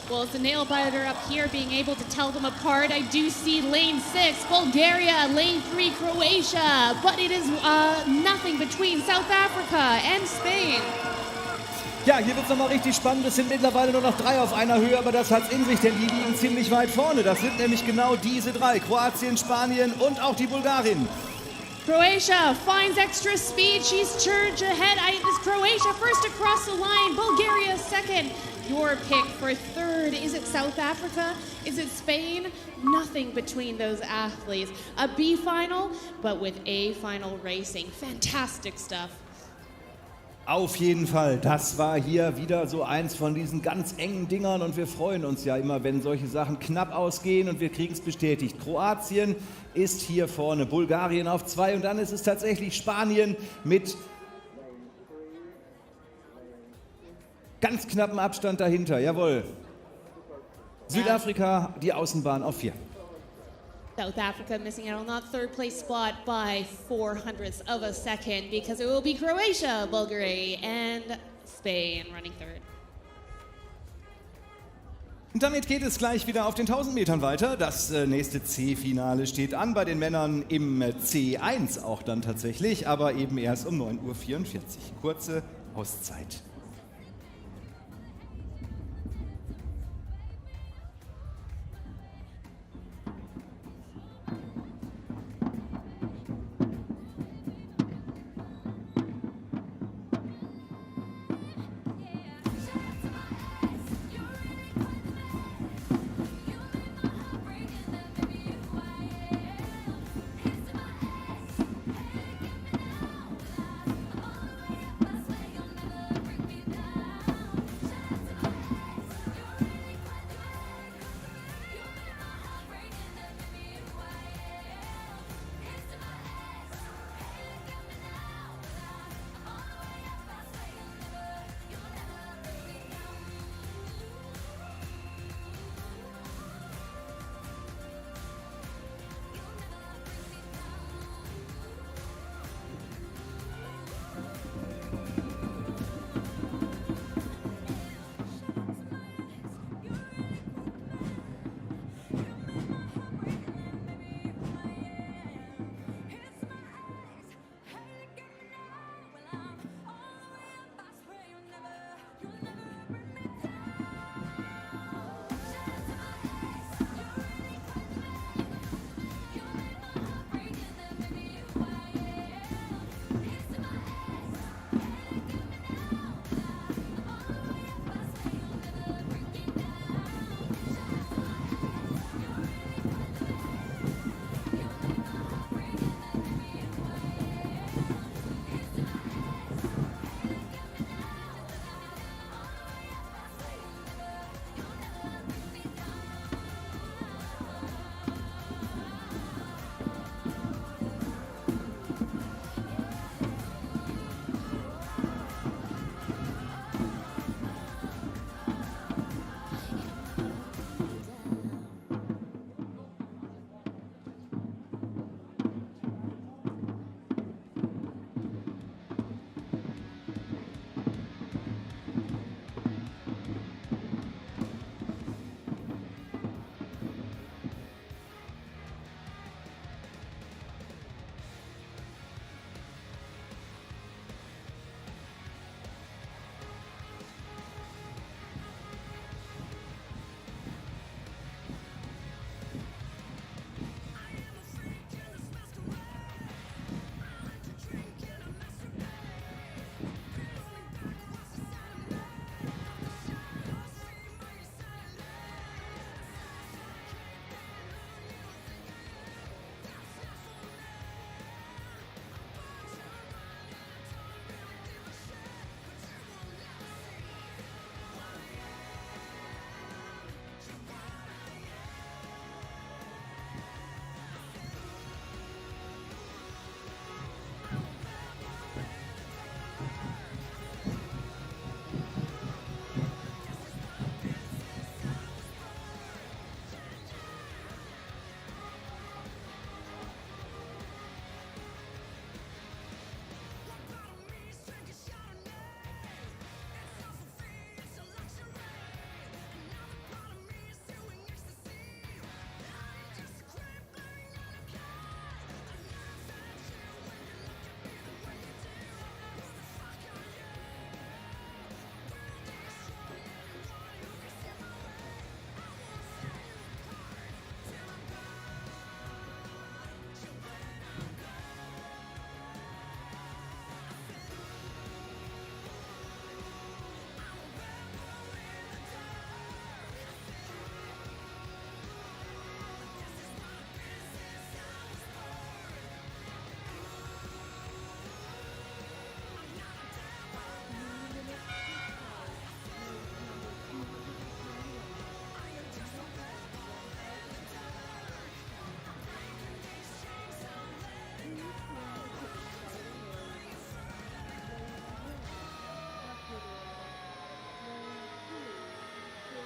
Well, it's a nail biter up here, being able to tell them apart. I do see lane 6, Bulgaria, lane 3, Croatia, but it is nothing between South Africa and Spain.
Ja, hier wird es nochmal richtig spannend. Es sind mittlerweile nur noch 3 auf einer Höhe, aber das hat's in sich, denn die liegen ziemlich weit vorne. Das sind nämlich genau diese 3, Kroatien, Spanien und auch die Bulgarin.
Croatia finds extra speed. She's charged ahead. It's Croatia first across the line. Bulgaria second. Your pick for third. Is it South Africa? Is it Spain? Nothing between those athletes. A B final, but with A final racing. Fantastic stuff.
Auf jeden Fall, das war hier wieder so eins von diesen ganz engen Dingern und wir freuen uns ja immer, wenn solche Sachen knapp ausgehen und wir kriegen es bestätigt. Kroatien ist hier vorne, Bulgarien auf 2 und dann ist es tatsächlich Spanien mit ganz knappem Abstand dahinter, jawohl. Südafrika, die Außenbahn auf 4.
South Africa missing out on that third place spot by 0.04 of a second because it will be Croatia, Bulgaria, and Spain running third.
Und damit geht es gleich wieder auf den 1000 Metern weiter. Das nächste C-Finale steht an, bei den Männern im C1 auch dann tatsächlich, aber eben erst um 9:44 Uhr. Kurze Auszeit.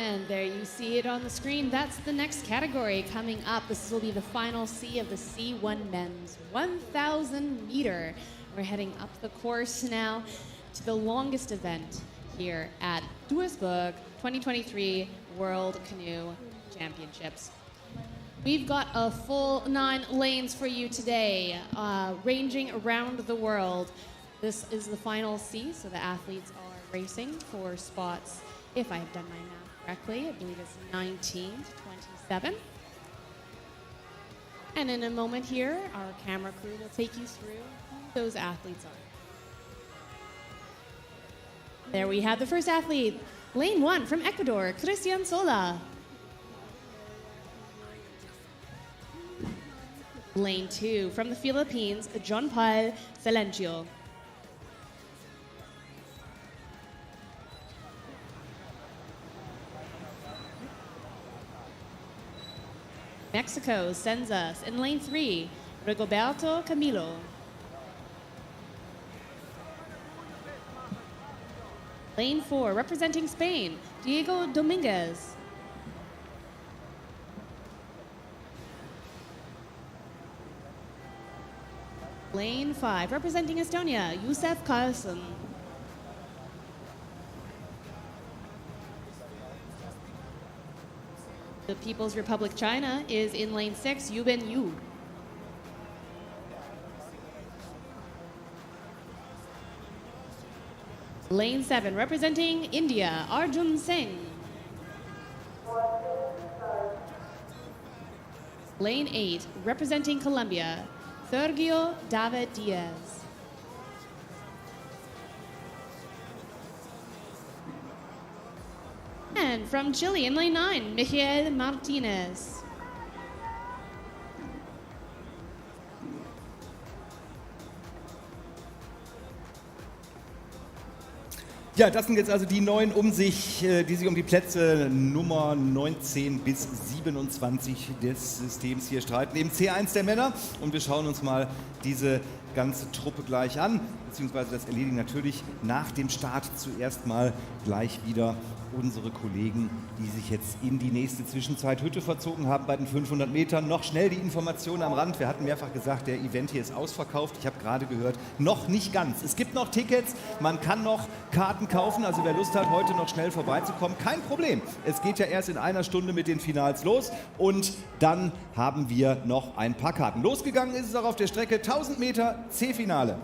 And there you see it on the screen. That's the next category coming up. This will be the final C of the C1 men's 1,000 meter. We're heading up the course now to the longest event here at Duisburg 2023 World Canoe Championships. We've got a full 9 lanes for you today, ranging around the world. This is the final C, so the athletes are racing for spots, if I have done my math correctly, I believe it's 19 to 27. And in a moment here, our camera crew will take you through who those athletes are. There we have the first athlete, lane 1 from Ecuador, Christian Sola. Lane 2 from the Philippines, John Paul Silencio. Mexico sends us in lane 3, Rigoberto Camilo. Lane 4, representing Spain, Diego Dominguez. Lane 5, representing Estonia, Yusef Carlson. The People's Republic China is in lane 6, Yuben Yu. Lane 7, representing India, Arjun Singh. Lane 8, representing Colombia, Sergio David Diaz. And from Chile in lane 9, Miguel Martinez.
Ja, das sind jetzt also die 9 die sich um die Plätze Nummer 19 bis 27 des Systems hier streiten. Im C1 der Männer. Und wir schauen uns mal diese ganze Truppe gleich an. Beziehungsweise das erledigen natürlich nach dem Start zuerst mal gleich wieder unsere Kollegen, die sich jetzt in die nächste Zwischenzeithütte verzogen haben bei den 500 Metern. Noch schnell die Informationen am Rand. Wir hatten mehrfach gesagt, der Event hier ist ausverkauft. Ich habe gerade gehört, noch nicht ganz. Es gibt noch Tickets, man kann noch Karten kaufen. Also wer Lust hat, heute noch schnell vorbeizukommen, kein Problem. Es geht ja erst in einer Stunde mit den Finals los und dann haben wir noch ein paar Karten. Losgegangen ist es auch auf der Strecke 1000 Meter C-Finale.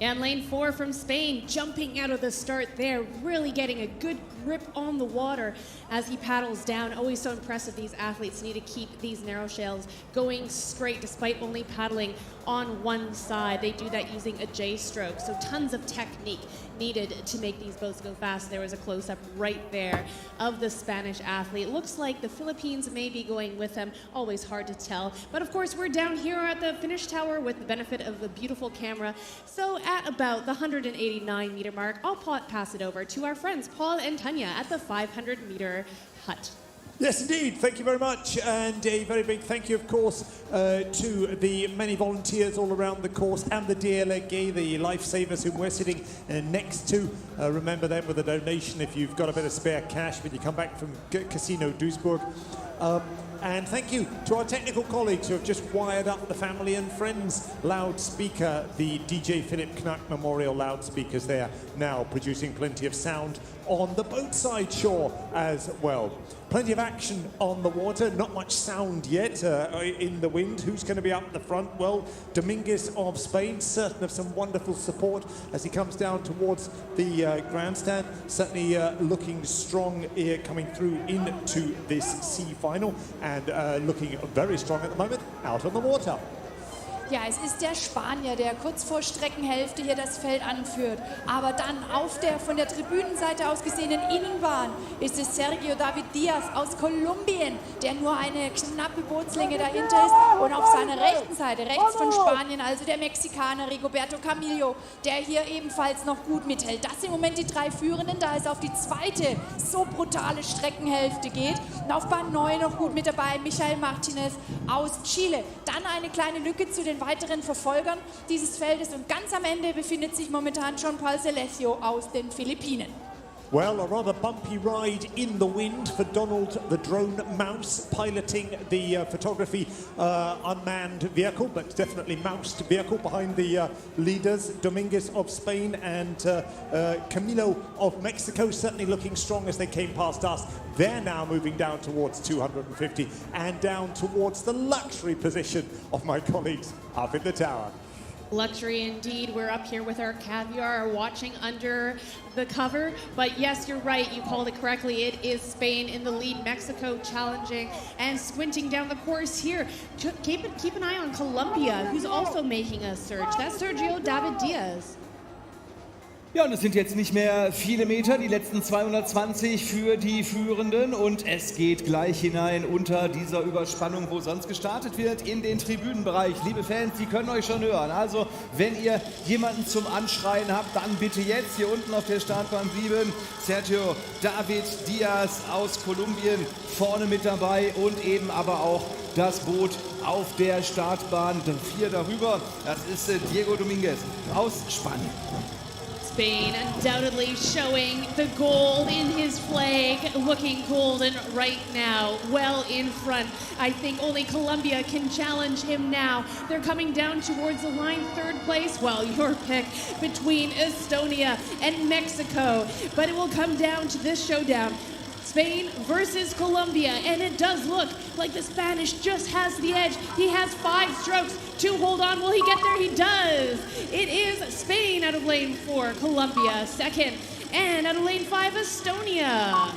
And lane 4 from Spain, jumping out of the start there, really getting a good grip on the water as he paddles down. Always so impressive, these athletes need to keep these narrow shells going straight despite only paddling on one side. They do that using a J stroke, so tons of technique needed to make these boats go fast. There was a close-up right there of the Spanish athlete. Looks like the Philippines may be going with him, always hard to tell. But of course, we're down here at the finish tower with the benefit of the beautiful camera. So at about the 189 meter mark, I'll pass it over to our friends Paul and Tanya at the 500 meter hut.
Yes, indeed. Thank you very much. And a very big thank you, of course, to the many volunteers all around the course and the DLRG, the lifesavers whom we're sitting next to. Remember them with a donation if you've got a bit of spare cash when you come back from Casino Duisburg. And thank you to our technical colleagues who have just wired up the family and friends loudspeaker, the DJ Philip Knack Memorial loudspeakers there, now producing plenty of sound on the boatside shore as well. Plenty of action on the water, not much sound yet in the wind. Who's going to be up the front? Well, Dominguez of Spain, certain of some wonderful support as he comes down towards the grandstand. Certainly looking strong here coming through into this C final and looking very strong at the moment out on the water.
Ja, es ist der Spanier, der kurz vor Streckenhälfte hier das Feld anführt. Aber dann auf der von der Tribünenseite aus gesehenen Innenbahn ist es Sergio David Diaz aus Kolumbien, der nur eine knappe Bootslänge dahinter ist. Und auf seiner rechten Seite, rechts von Spanien, also der Mexikaner Rigoberto Camilo, der hier ebenfalls noch gut mithält. Das sind im Moment die 3 Führenden, da es auf die zweite so brutale Streckenhälfte geht. Und auf Bahn 9 noch gut mit dabei Miguel Martinez aus Chile. Dann eine kleine Lücke zu den weiteren Verfolgern dieses Feldes und ganz am Ende befindet sich momentan John Paul Silencio aus den Philippinen.
Well, a rather bumpy ride in the wind for Donald the Drone Mouse, piloting the photography unmanned vehicle, but definitely moused vehicle behind the leaders, Dominguez of Spain and Camilo of Mexico, certainly looking strong as they came past us. They're now moving down towards 250 and down towards the luxury position of my colleagues up in the tower.
Luxury indeed. We're up here with our caviar watching under the cover. But yes, you're right. You called it correctly. It is Spain in the lead. Mexico challenging and squinting down the course here. Keep an eye on Colombia, who's also making a surge. That's Sergio David Diaz.
Ja, und es sind jetzt nicht mehr viele Meter, die letzten 220 für die Führenden und es geht gleich hinein unter dieser Überspannung, wo sonst gestartet wird, in den Tribünenbereich. Liebe Fans, Sie können euch schon hören. Also, wenn ihr jemanden zum Anschreien habt, dann bitte jetzt hier unten auf der Startbahn 7. Sergio David Diaz aus Kolumbien vorne mit dabei und eben aber auch das Boot auf der Startbahn 4 darüber. Das ist Diego Dominguez aus Spanien.
Spain undoubtedly showing the gold in his flag, looking golden right now, well in front. I think only Colombia can challenge him now. They're coming down towards the line, third place. Well, your pick between Estonia and Mexico. But it will come down to this showdown. Spain versus Colombia, and it does look like the Spanish just has the edge. He has 5 strokes to hold on. Will he get there? He does. It is Spain out of lane 4, Colombia second, and out of lane 5, Estonia.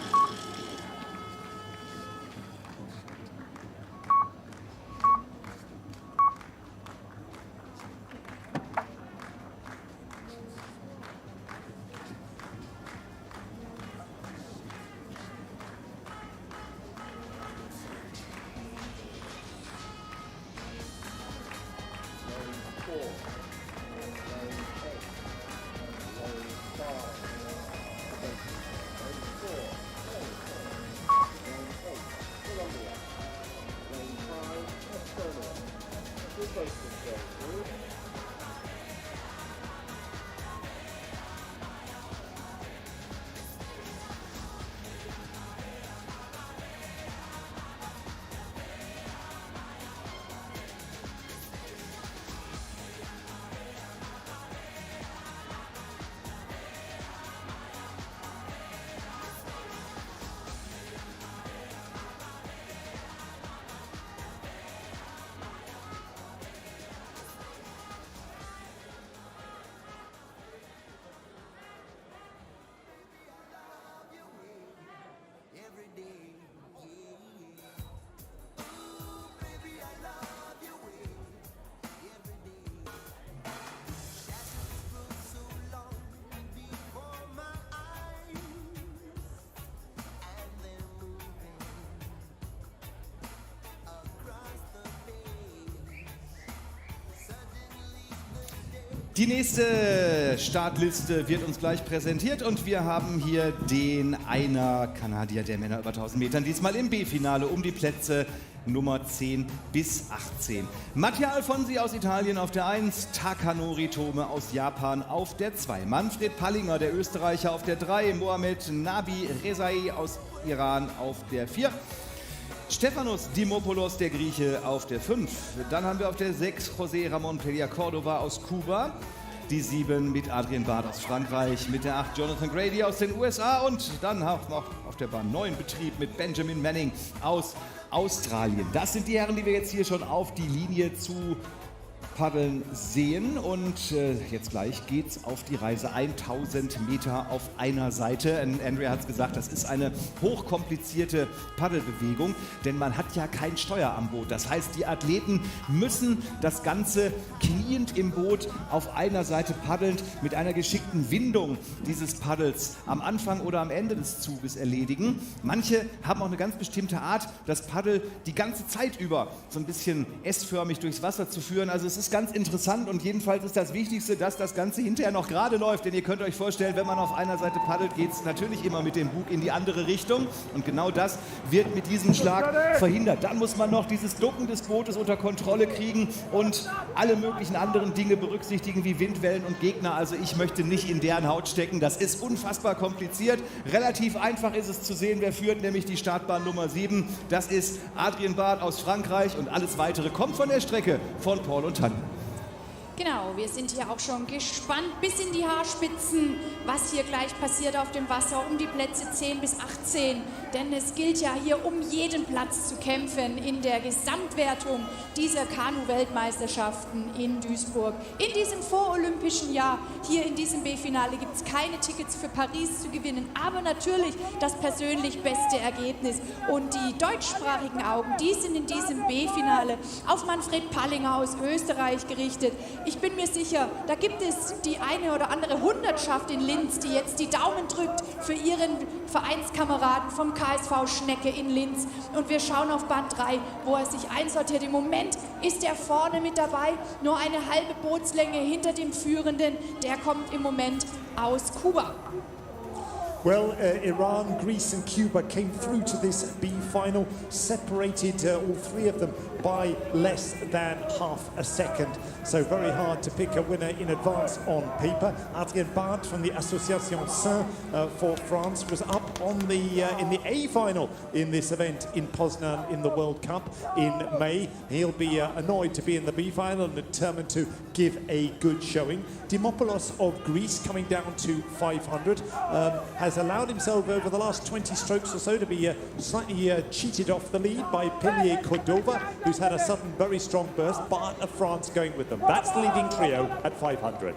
Die nächste Startliste wird uns gleich präsentiert und wir haben hier den Einer Kanadier der Männer über 1000 Metern, diesmal im B-Finale um die Plätze Nummer 10 bis 18. Mattia Alfonsi aus Italien auf der 1, Takanori Tome aus Japan auf der 2, Manfred Pallinger, der Österreicher, auf der 3, Mohamed Nabi Rezai aus Iran auf der 4, Stefanos Dimopoulos, der Grieche, auf der 5. Dann haben wir auf der 6 José Ramón Peña Córdoba aus Kuba. Die 7 mit Adrien Barth aus Frankreich. Mit der 8 Jonathan Grady aus den USA. Und dann auch noch auf der Bahn 9 Betrieb mit Benjamin Manning aus Australien. Das sind die Herren, die wir jetzt hier schon auf die Linie zu paddeln sehen und jetzt gleich geht's auf die Reise 1000 Meter auf einer Seite. Andrea hat es gesagt, das ist eine hochkomplizierte Paddelbewegung, denn man hat ja kein Steuer am Boot. Das heißt, die Athleten müssen das Ganze kniend im Boot auf einer Seite paddelnd mit einer geschickten Windung dieses Paddels am Anfang oder am Ende des Zuges erledigen. Manche haben auch eine ganz bestimmte Art, das Paddel die ganze Zeit über so ein bisschen S-förmig durchs Wasser zu führen. Also es ist ist ganz interessant und jedenfalls ist das Wichtigste, dass das Ganze hinterher noch gerade läuft. Denn ihr könnt euch vorstellen, wenn man auf einer Seite paddelt, geht es natürlich immer mit dem Bug in die andere Richtung. Und genau das wird mit diesem Schlag verhindert. Dann muss man noch dieses Ducken des Bootes unter Kontrolle kriegen und alle möglichen anderen Dinge berücksichtigen, wie Windwellen und Gegner. Also ich möchte nicht in deren Haut stecken. Das ist unfassbar kompliziert. Relativ einfach ist es zu sehen, wer führt, nämlich die Startbahn Nummer 7. Das ist Adrien Barth aus Frankreich und alles Weitere kommt von der Strecke von Paul und Tan.
Genau, wir sind hier auch schon gespannt bis in die Haarspitzen, was hier gleich passiert auf dem Wasser um die Plätze 10 bis 18. Denn es gilt ja hier um jeden Platz zu kämpfen in der Gesamtwertung dieser Kanu-Weltmeisterschaften in Duisburg. In diesem vorolympischen Jahr, hier in diesem B-Finale, gibt es keine Tickets für Paris zu gewinnen, aber natürlich das persönlich beste Ergebnis. Und die deutschsprachigen Augen, die sind in diesem B-Finale auf Manfred Pallinger aus Österreich gerichtet. Ich bin mir sicher, da gibt es die eine oder andere Hundertschaft in Linz, die jetzt die Daumen drückt für ihren Vereinskameraden vom KSV Schnecke in Linz. Und wir schauen auf Band 3, wo er sich einsortiert. Im Moment ist er vorne mit dabei, nur eine halbe Bootslänge hinter dem Führenden. Der kommt im Moment aus Kuba.
Well, Iran, Greece and Cuba came through to this B final, separated all three of them by less than half a second. So very hard to pick a winner in advance on paper. Adrien Barth from the Association Saint for France was up on in the A final in this event in Poznan in the World Cup in May. He'll be annoyed to be in the B final and determined to give a good showing. Dimopoulos of Greece, coming down to 500, has allowed himself over the last 20 strokes or so to be slightly cheated off the lead by Pelier Cordova, who's had a sudden very strong burst. Barth of France going with them. That's the leading trio at 500.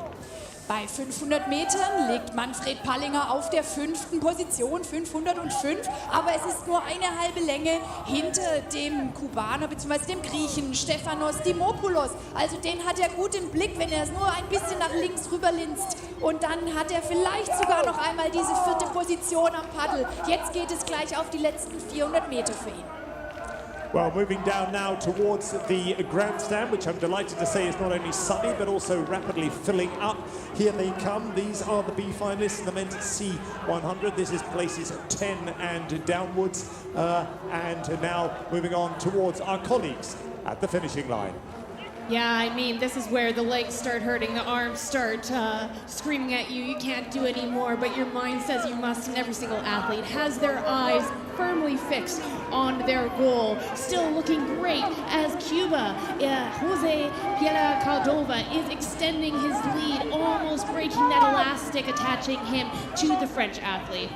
Bei 500 Metern liegt Manfred Pallinger auf der 5. Position, 505, aber es ist nur eine halbe Länge hinter dem Kubaner bzw. dem Griechen Stefanos Dimopoulos. Also den hat er gut im Blick, wenn er es nur ein bisschen nach links rüberlinst. Und dann hat er vielleicht sogar noch einmal diese 4. Position am Paddel. Jetzt geht es gleich auf die letzten 400 Meter für ihn.
Well, moving down now towards the grandstand, which I'm delighted to say is not only sunny but also rapidly filling up. Here they come. These are the B finalists in the men's C100. This is places 10 and downwards. And now moving on towards our colleagues at the finishing line.
Yeah, I mean, this is where the legs start hurting, the arms start screaming at you, you can't do anymore, but your mind says you must, and every single athlete has their eyes firmly fixed on their goal. Still looking great as Cuba, Jose Piera Cordova is extending his lead, almost breaking that elastic, attaching him to the French athlete.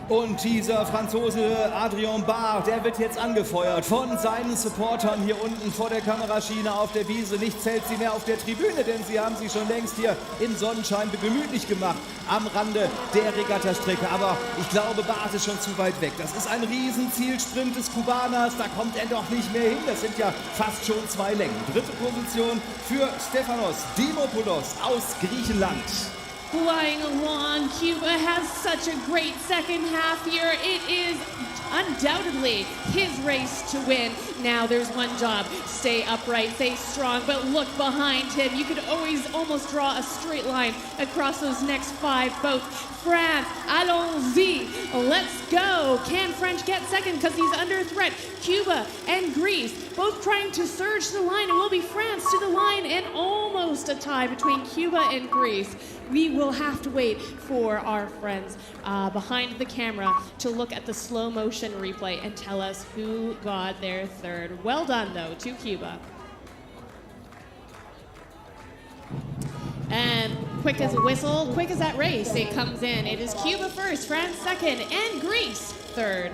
Und dieser Franzose Adrien Barth, der wird jetzt angefeuert von seinen Supportern hier unten vor der Kameraschiene auf der Wiese. Nichts hält sie mehr auf der Tribüne, denn sie haben sie schon längst hier im Sonnenschein gemütlich gemacht am Rande der Regattastrecke. Aber ich glaube, Barth ist schon zu weit weg. Das ist ein Riesenzielsprint des Kubaners, da kommt er doch nicht mehr hin. Das sind ja fast schon 2 Längen. 3. Position für Stefanos Dimopoulos aus Griechenland.
Flying along, Cuba has such a great second half here. It is undoubtedly his race to win. Now there's one job, stay upright, stay strong, but look behind him. You could always almost draw a straight line across those next 5 boats. France, allons-y, let's go. Can French get second because he's under threat? Cuba and Greece both trying to surge the line. It will be France to the line and almost a tie between Cuba and Greece. We will have to wait for our friends behind the camera to look at the slow motion replay and tell us who got their third. Well done, though, to Cuba. And quick as a whistle, quick as that race, it comes in. It is Cuba first, France second, and Greece third.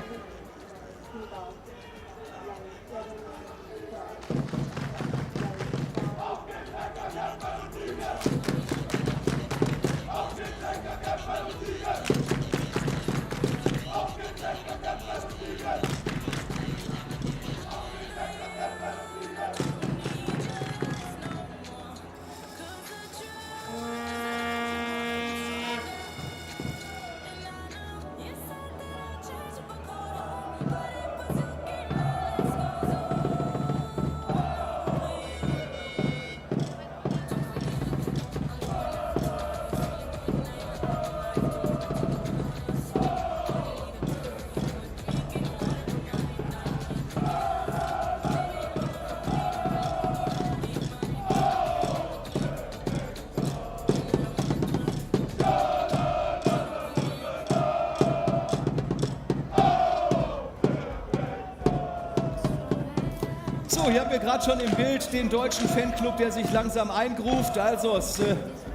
hier haben wir gerade schon im Bild den deutschen Fanclub, der sich langsam eingruft. Also es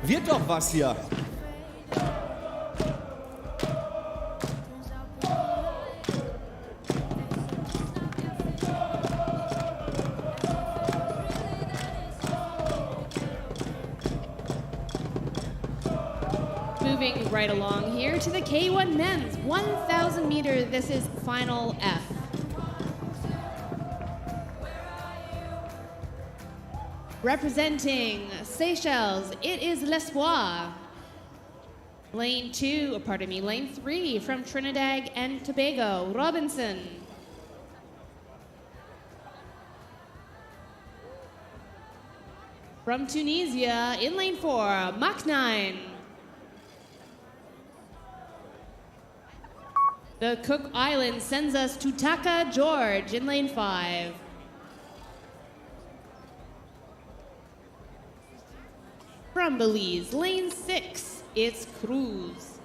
wird doch was hier.
Moving right along here to the K1 men's 1,000 meter. This is final F. Representing Seychelles, it is L'Espoir. Lane 3 from Trinidad and Tobago, Robinson. From Tunisia, in lane 4, Mach 9. The Cook Islands sends us to Taka George in lane 5. From Belize, lane 6, it's Cruz.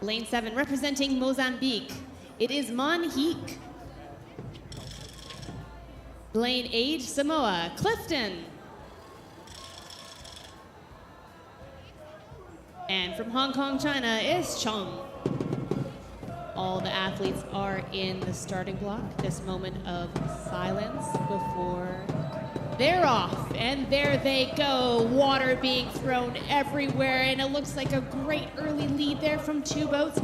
Lane 7, representing Mozambique, it is Monhique. Lane 8, Samoa, Clifton. And from Hong Kong, China, is Chong. All the athletes are in the starting block. This moment of silence before they're off. And there they go. Water being thrown everywhere. And it looks like a great early lead there from 2 boats.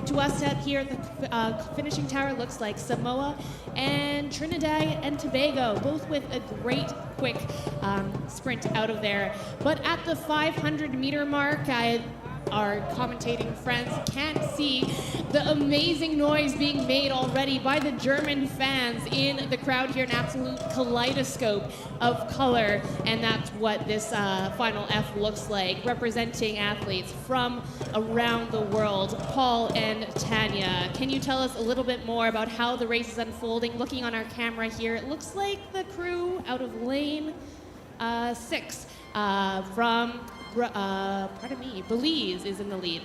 To us out here at the finishing tower looks like Samoa and Trinidad and Tobago, both with a great quick sprint out of there. But at the 500-meter mark, our commentating friends can't see the amazing noise being made already by the German fans in the crowd here, an absolute kaleidoscope of color. And that's what this final F looks like, representing athletes from around the world. Paul and Tanya, can you tell us a little bit more about how the race is unfolding? Looking on our camera here, it looks like the crew out of lane 6 from Belize is in the lead.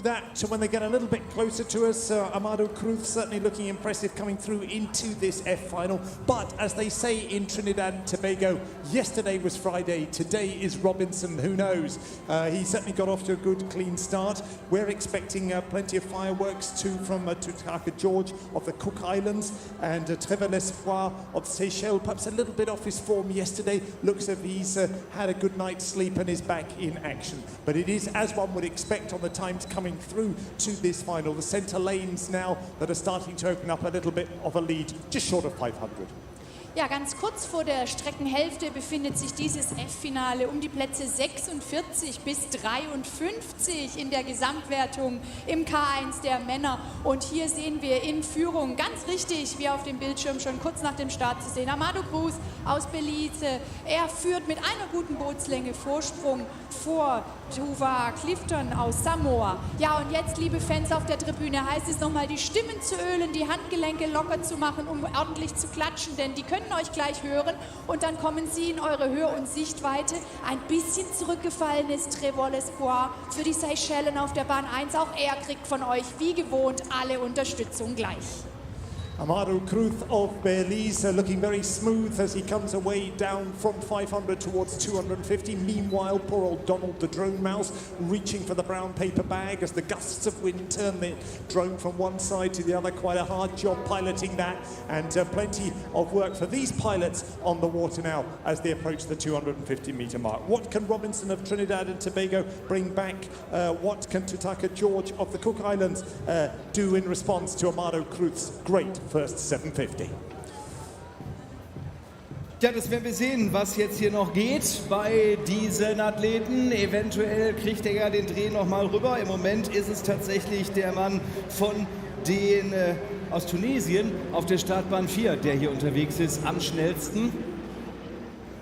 That when they get a little bit closer to us, Amado Cruz certainly looking impressive coming through into this F final. But as they say in Trinidad and Tobago, yesterday was Friday, today is Robinson, who knows? He certainly got off to a good clean start. We're expecting plenty of fireworks too from Taka George of the Cook Islands and Trevor L'Espoir of Seychelles, perhaps a little bit off his form yesterday. Looks as if he's had a good night's sleep and is back in action. But it is, as one would expect on the times coming through to this final, the centre lanes now that are starting to open up a little bit of a lead, just short of 500.
Ja, ganz kurz vor der Streckenhälfte befindet sich dieses F-Finale um die Plätze 46 bis 53 in der Gesamtwertung im K1 der Männer. Und hier sehen wir in Führung, ganz richtig, wie auf dem Bildschirm schon kurz nach dem Start zu sehen, Amado Cruz aus Belize. Er führt mit einer guten Bootslänge Vorsprung vor Tuva Clifton aus Samoa. Ja, und jetzt, liebe Fans auf der Tribüne, heißt es nochmal, die Stimmen zu ölen, die Handgelenke locker zu machen, um ordentlich zu klatschen, denn die können euch gleich hören und dann kommen sie in eure Hör- und Sichtweite. Ein bisschen zurückgefallen ist Trevor L'Espoir für die Seychellen auf der Bahn 1. Auch er kriegt von euch, wie gewohnt, alle Unterstützung gleich.
Amado Cruz of Belize looking very smooth as he comes away down from 500 towards 250. Meanwhile, poor old Donald the drone mouse reaching for the brown paper bag as the gusts of wind turn the drone from one side to the other. Quite a hard job piloting that, and plenty of work for these pilots on the water now as they approach the 250-meter mark. What can Robinson of Trinidad and Tobago bring back? What can Taka George of the Cook Islands do in response to Amado Cruz's great first 750?
Ja, das werden wir sehen, was jetzt hier noch geht bei diesen Athleten. Eventuell kriegt er ja den Dreh noch mal rüber. Im Moment ist es tatsächlich der Mann von den aus Tunesien auf der Startbahn 4, der hier unterwegs ist, am schnellsten.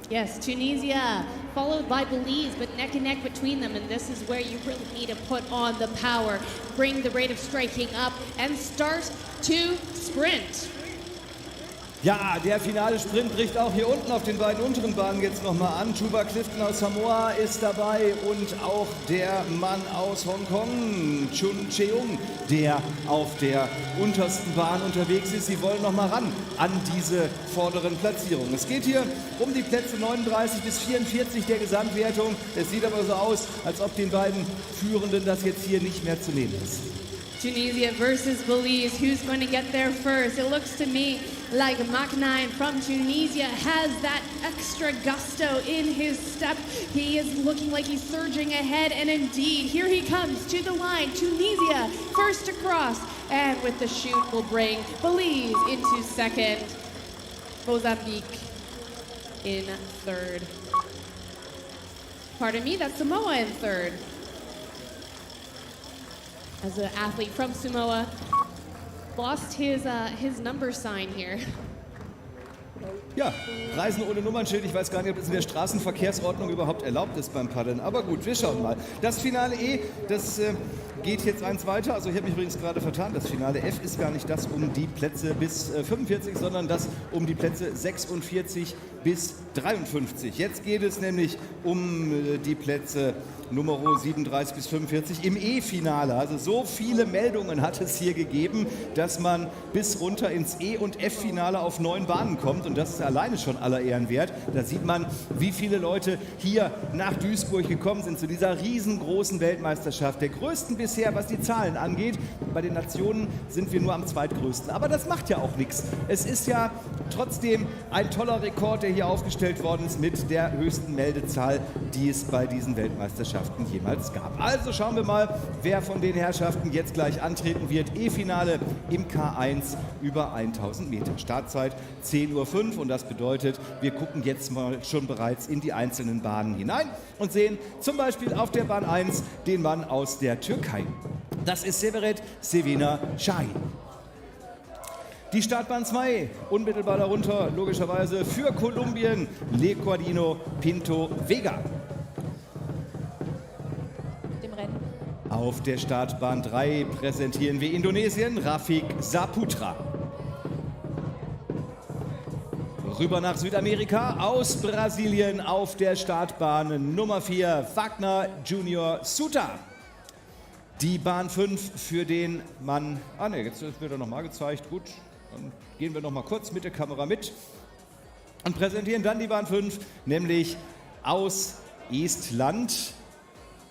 Yes, Tunisia, followed by Belize, but neck and neck between them, and this is where you really need to put on the power, bring the rate of striking up, and start to sprint.
Ja, der finale Sprint bricht auch hier unten auf den beiden unteren Bahnen jetzt nochmal an. Chuba Clifton aus Samoa ist dabei und auch der Mann aus Hongkong, Chun Cheung, der auf der untersten Bahn unterwegs ist. Sie wollen nochmal ran an diese vorderen Platzierungen. Es geht hier um die Plätze 39 bis 44 der Gesamtwertung. Es sieht aber so aus, als ob den beiden Führenden das jetzt hier nicht mehr zu nehmen ist.
Tunisia versus Belize. Who's going to get there first? It looks to me like Mach 9 from Tunisia has that extra gusto in his step. He is looking like he's surging ahead, and indeed, here he comes to the line. Tunisia first across, and with the chute will bring Belize into second. Mozambique in third. Pardon me, that's Samoa in third. As an athlete from Samoa, lost his number sign here.
Ja, Reisen ohne Nummernschild. Ich weiß gar nicht, ob das in der Straßenverkehrsordnung überhaupt erlaubt ist beim Paddeln. Aber gut, wir schauen mal. Das Finale E, das geht jetzt eins weiter. Also ich habe mich übrigens gerade vertan. Das Finale F ist gar nicht das um die Plätze bis 45, sondern das um die Plätze 46 bis 53. Jetzt geht es nämlich um die Plätze Nummer 37 bis 45 im E-Finale. Also so viele Meldungen hat es hier gegeben, dass man bis runter ins E- und F-Finale auf 9 Bahnen kommt. Und das ist alleine schon aller Ehren wert. Da sieht man, wie viele Leute hier nach Duisburg gekommen sind zu dieser riesengroßen Weltmeisterschaft. Der größten bisher, was die Zahlen angeht. Bei den Nationen sind wir nur am zweitgrößten. Aber das macht ja auch nichts. Es ist ja trotzdem ein toller Rekord, der hier aufgestellt worden ist mit der höchsten Meldezahl, die es bei diesen Weltmeisterschaften jemals gab. Also schauen wir mal, wer von den Herrschaften jetzt gleich antreten wird. E-Finale im K1 über 1000 Meter. Startzeit 10:05 Uhr und das bedeutet, wir gucken jetzt mal schon bereits in die einzelnen Bahnen hinein und sehen zum Beispiel auf der Bahn 1 den Mann aus der Türkei. Das ist Severet Sevina Şahin. Die Startbahn 2, unmittelbar darunter, logischerweise für Kolumbien, Lecuardino Pinto Vega.
Dem Rennen.
Auf der Startbahn 3 präsentieren wir Indonesien, Rafiq Saputra. Rüber nach Südamerika, aus Brasilien auf der Startbahn Nummer 4, Wagner Junior Suta. Die Bahn 5 für den Mann, jetzt wird er nochmal gezeigt, gut, dann gehen wir nochmal kurz mit der Kamera mit und präsentieren dann die Bahn 5, nämlich aus Estland,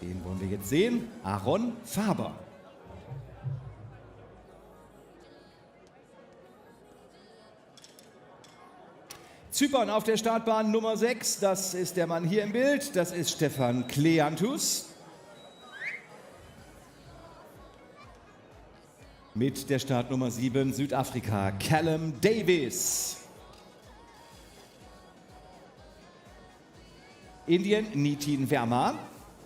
den wollen wir jetzt sehen, Aaron Faber. Zypern auf der Startbahn Nummer 6, das ist der Mann hier im Bild, das ist Stefan Kleanthus. Mit der Startnummer 7 Südafrika, Callum Davis. Indien, Nitin Verma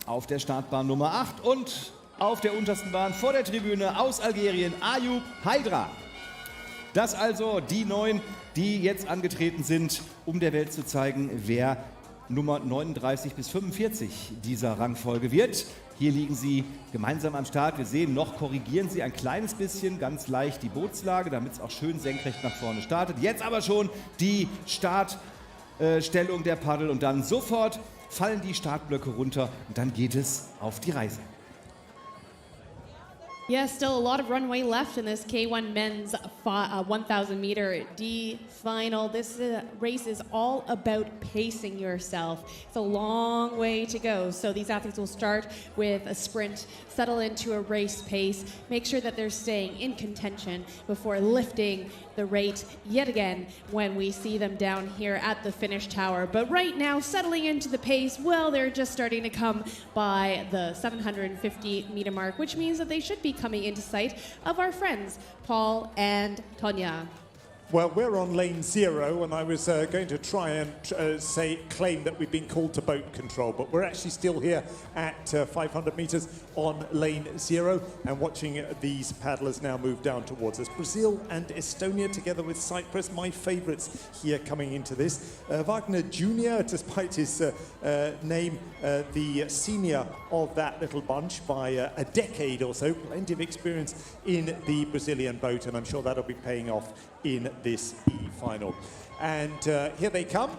auf der Startbahn Nummer 8 und auf der untersten Bahn vor der Tribüne aus Algerien, Ayub Haidra. Das also die 9, die jetzt angetreten sind, um der Welt zu zeigen, wer Nummer 39 bis 45 dieser Rangfolge wird. Hier liegen sie gemeinsam am Start. Wir sehen, noch korrigieren sie ein kleines bisschen, ganz leicht die Bootslage, damit es auch schön senkrecht nach vorne startet. Jetzt aber schon die Startstellung der Paddel und dann sofort fallen die Startblöcke runter und dann geht es auf die Reise.
Yeah, still a lot of runway left in this K1 men's 1,000 meter D final. This race is all about pacing yourself. It's a long way to go. So these athletes will start with a sprint, settle into a race pace, make sure that they're staying in contention before lifting the rate yet again when we see them down here at the finish tower. But right now, settling into the pace, well, they're just starting to come by the 750 meter mark, which means that they should be coming into sight of our friends, Paul and Tonya.
Well, we're on lane 0, and I was going to try and claim that we've been called to boat control, but we're actually still here at 500 meters on lane 0 and watching these paddlers now move down towards us. Brazil and Estonia together with Cyprus, my favorites here coming into this. Wagner Junior, despite his name, the senior of that little bunch by a decade or so, plenty of experience in the Brazilian boat, and I'm sure that'll be paying off in this E-final. And here they come.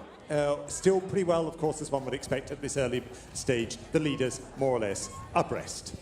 Still pretty well, of course, as one would expect at this early stage. The leaders more or less abreast.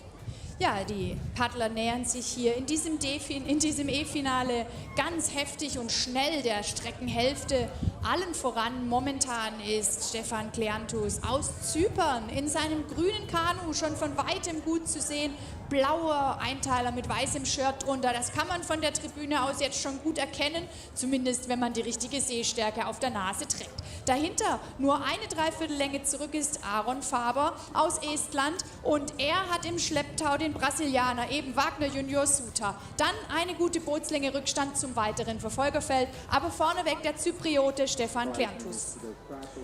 Ja, die Paddler nähern sich hier in diesem E-Finale ganz heftig und schnell der Streckenhälfte. Allen voran momentan ist Stefan Kleanthus aus Zypern in seinem grünen Kanu schon von weitem gut zu sehen. Blauer Einteiler mit weißem Shirt drunter. Das kann man von der Tribüne aus jetzt schon gut erkennen, zumindest wenn man die richtige Sehstärke auf der Nase trägt. Dahinter nur eine Dreiviertellänge zurück ist Aaron Faber aus Estland und er hat im Schlepptau den Brasilianer, eben Wagner Junior Suter. Dann eine gute Bootslänge Rückstand zum weiteren Verfolgerfeld, aber vorneweg der Zypriote Stefan Kleanthus.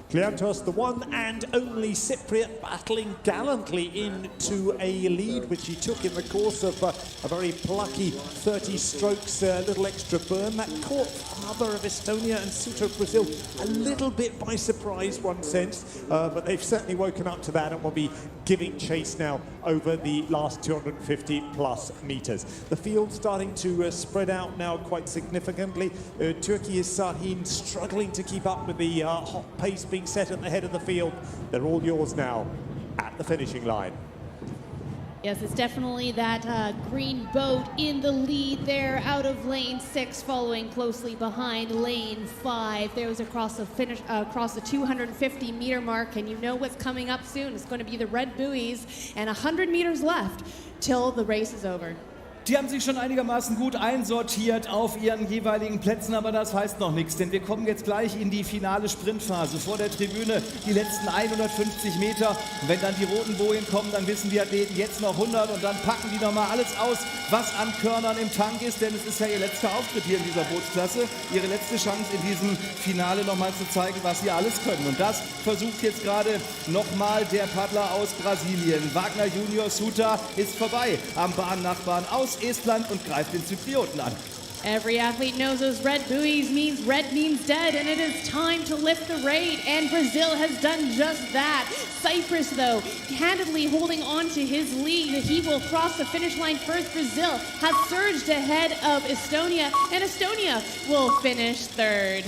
Kleanthus, the one and only Cypriot, battling gallantly into a lead which he took in the course of a very plucky 30 strokes, a little extra burn. That caught Faber of Estonia and Suter of Brazil a little bit by surprise, one sense, but they've certainly woken up to that and will be giving chase now over the last 250 plus meters. The field starting to spread out now quite significantly. Turkey's Sahin struggling to keep up with the hot pace being set at the head of the field. They're all yours now at the finishing line.
Yes, it's definitely that green boat in the lead there out of lane 6, following closely behind lane 5. There's across the 250-meter mark, and you know what's coming up soon. It's going to be the red buoys, and 100 meters left till the race is over.
Die haben sich schon einigermaßen gut einsortiert auf ihren jeweiligen Plätzen, aber das heißt noch nichts, denn wir kommen jetzt gleich in die finale Sprintphase. Vor der Tribüne die letzten 150 Meter. Und wenn dann die roten Bojen kommen, dann wissen die Athleten jetzt noch 100 und dann packen die nochmal alles aus, was an Körnern im Tank ist, denn es ist ja ihr letzter Auftritt hier in dieser Bootsklasse. Ihre letzte Chance in diesem Finale nochmal zu zeigen, was sie alles können. Und das versucht jetzt gerade nochmal der Paddler aus Brasilien. Wagner Junior Suter ist vorbei am Bahnnachbarn aus Estland und greift den Zyprioten an.
Every athlete knows those red buoys means red means dead, and it is time to lift the raid, and Brazil has done just that. Cyprus, though, candidly holding on to his lead. He will cross the finish line first. Brazil has surged ahead of Estonia, and Estonia will finish third.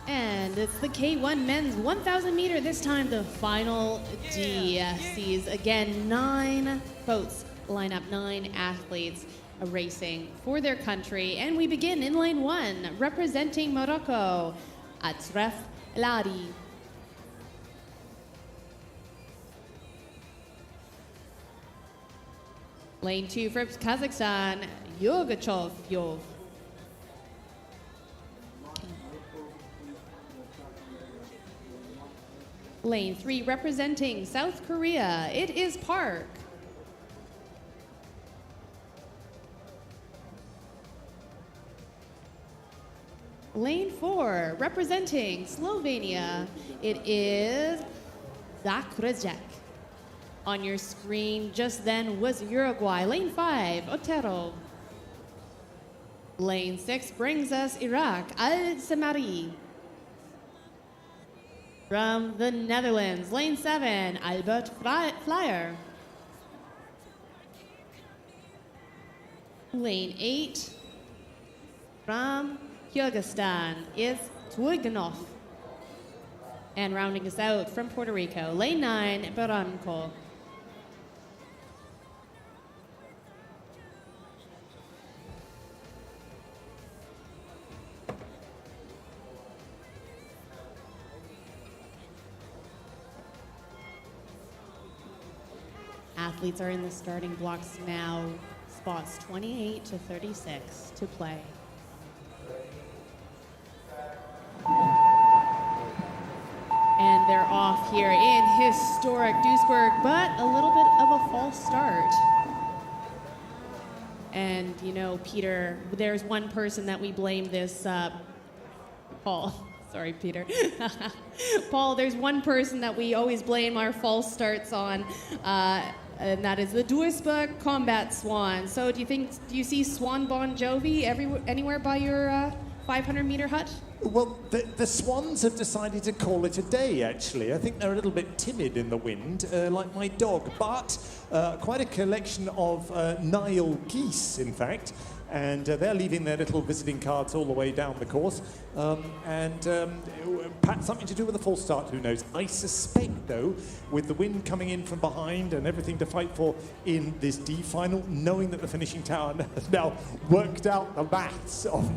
And it's the K1 men's 1,000 meter, this time the final D. Sees again 9 boats line up, 9 athletes racing for their country. And we begin in lane 1, representing Morocco, Atref Eladi. Lane 2 for Kazakhstan, Yogachov Yov. Lane 3, representing South Korea, it is Park. Lane 4, representing Slovenia, it is Zakrajek. On your screen just then was Uruguay. Lane 5, Otero. Lane 6 brings us Iraq, Al-Samari. From the Netherlands, lane 7, Albert Flyer. Lane 8, from Kyrgyzstan is Twyganov. And rounding us out from Puerto Rico, lane 9, Barranco. Athletes are in the starting blocks now, spots 28 to 36 to play. And they're off here in historic Duisburg, but a little bit of a false start. And you know, Peter, there's one person that we blame this, Paul. Sorry, Peter. Paul, there's one person that we always blame our false starts on, and that is the Duisburg Combat Swan. So do you see Swan Bon Jovi anywhere by your 500-meter hut?
Well, the Swans have decided to call it a day, actually. I think they're a little bit timid in the wind, like my dog, but quite a collection of Nile geese, in fact. And they're leaving their little visiting cards all the way down the course. Perhaps something to do with the false start, who knows? I suspect, though, with the wind coming in from behind and everything to fight for in this D final, knowing that the finishing tower has now worked out the maths of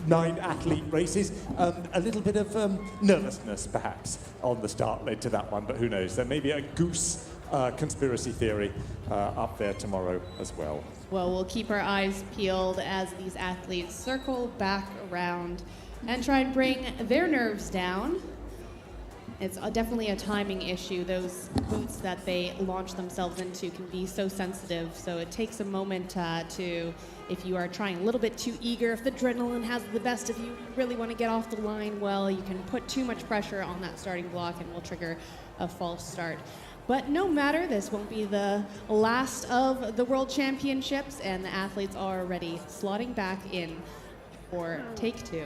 nine athlete races, a little bit of nervousness, perhaps, on the start led to that one, but who knows? There may be a goose conspiracy theory up there tomorrow as well.
Well, we'll keep our eyes peeled as these athletes circle back around and try and bring their nerves down. It's definitely a timing issue. Those boots that they launch themselves into can be so sensitive, so it takes a moment to, if you are trying a little bit too eager, if the adrenaline has the best of you, you really want to get off the line, well, you can put too much pressure on that starting block and will trigger a false start. But no matter, this won't be the last of the World Championships, and the athletes are already slotting back in for take two.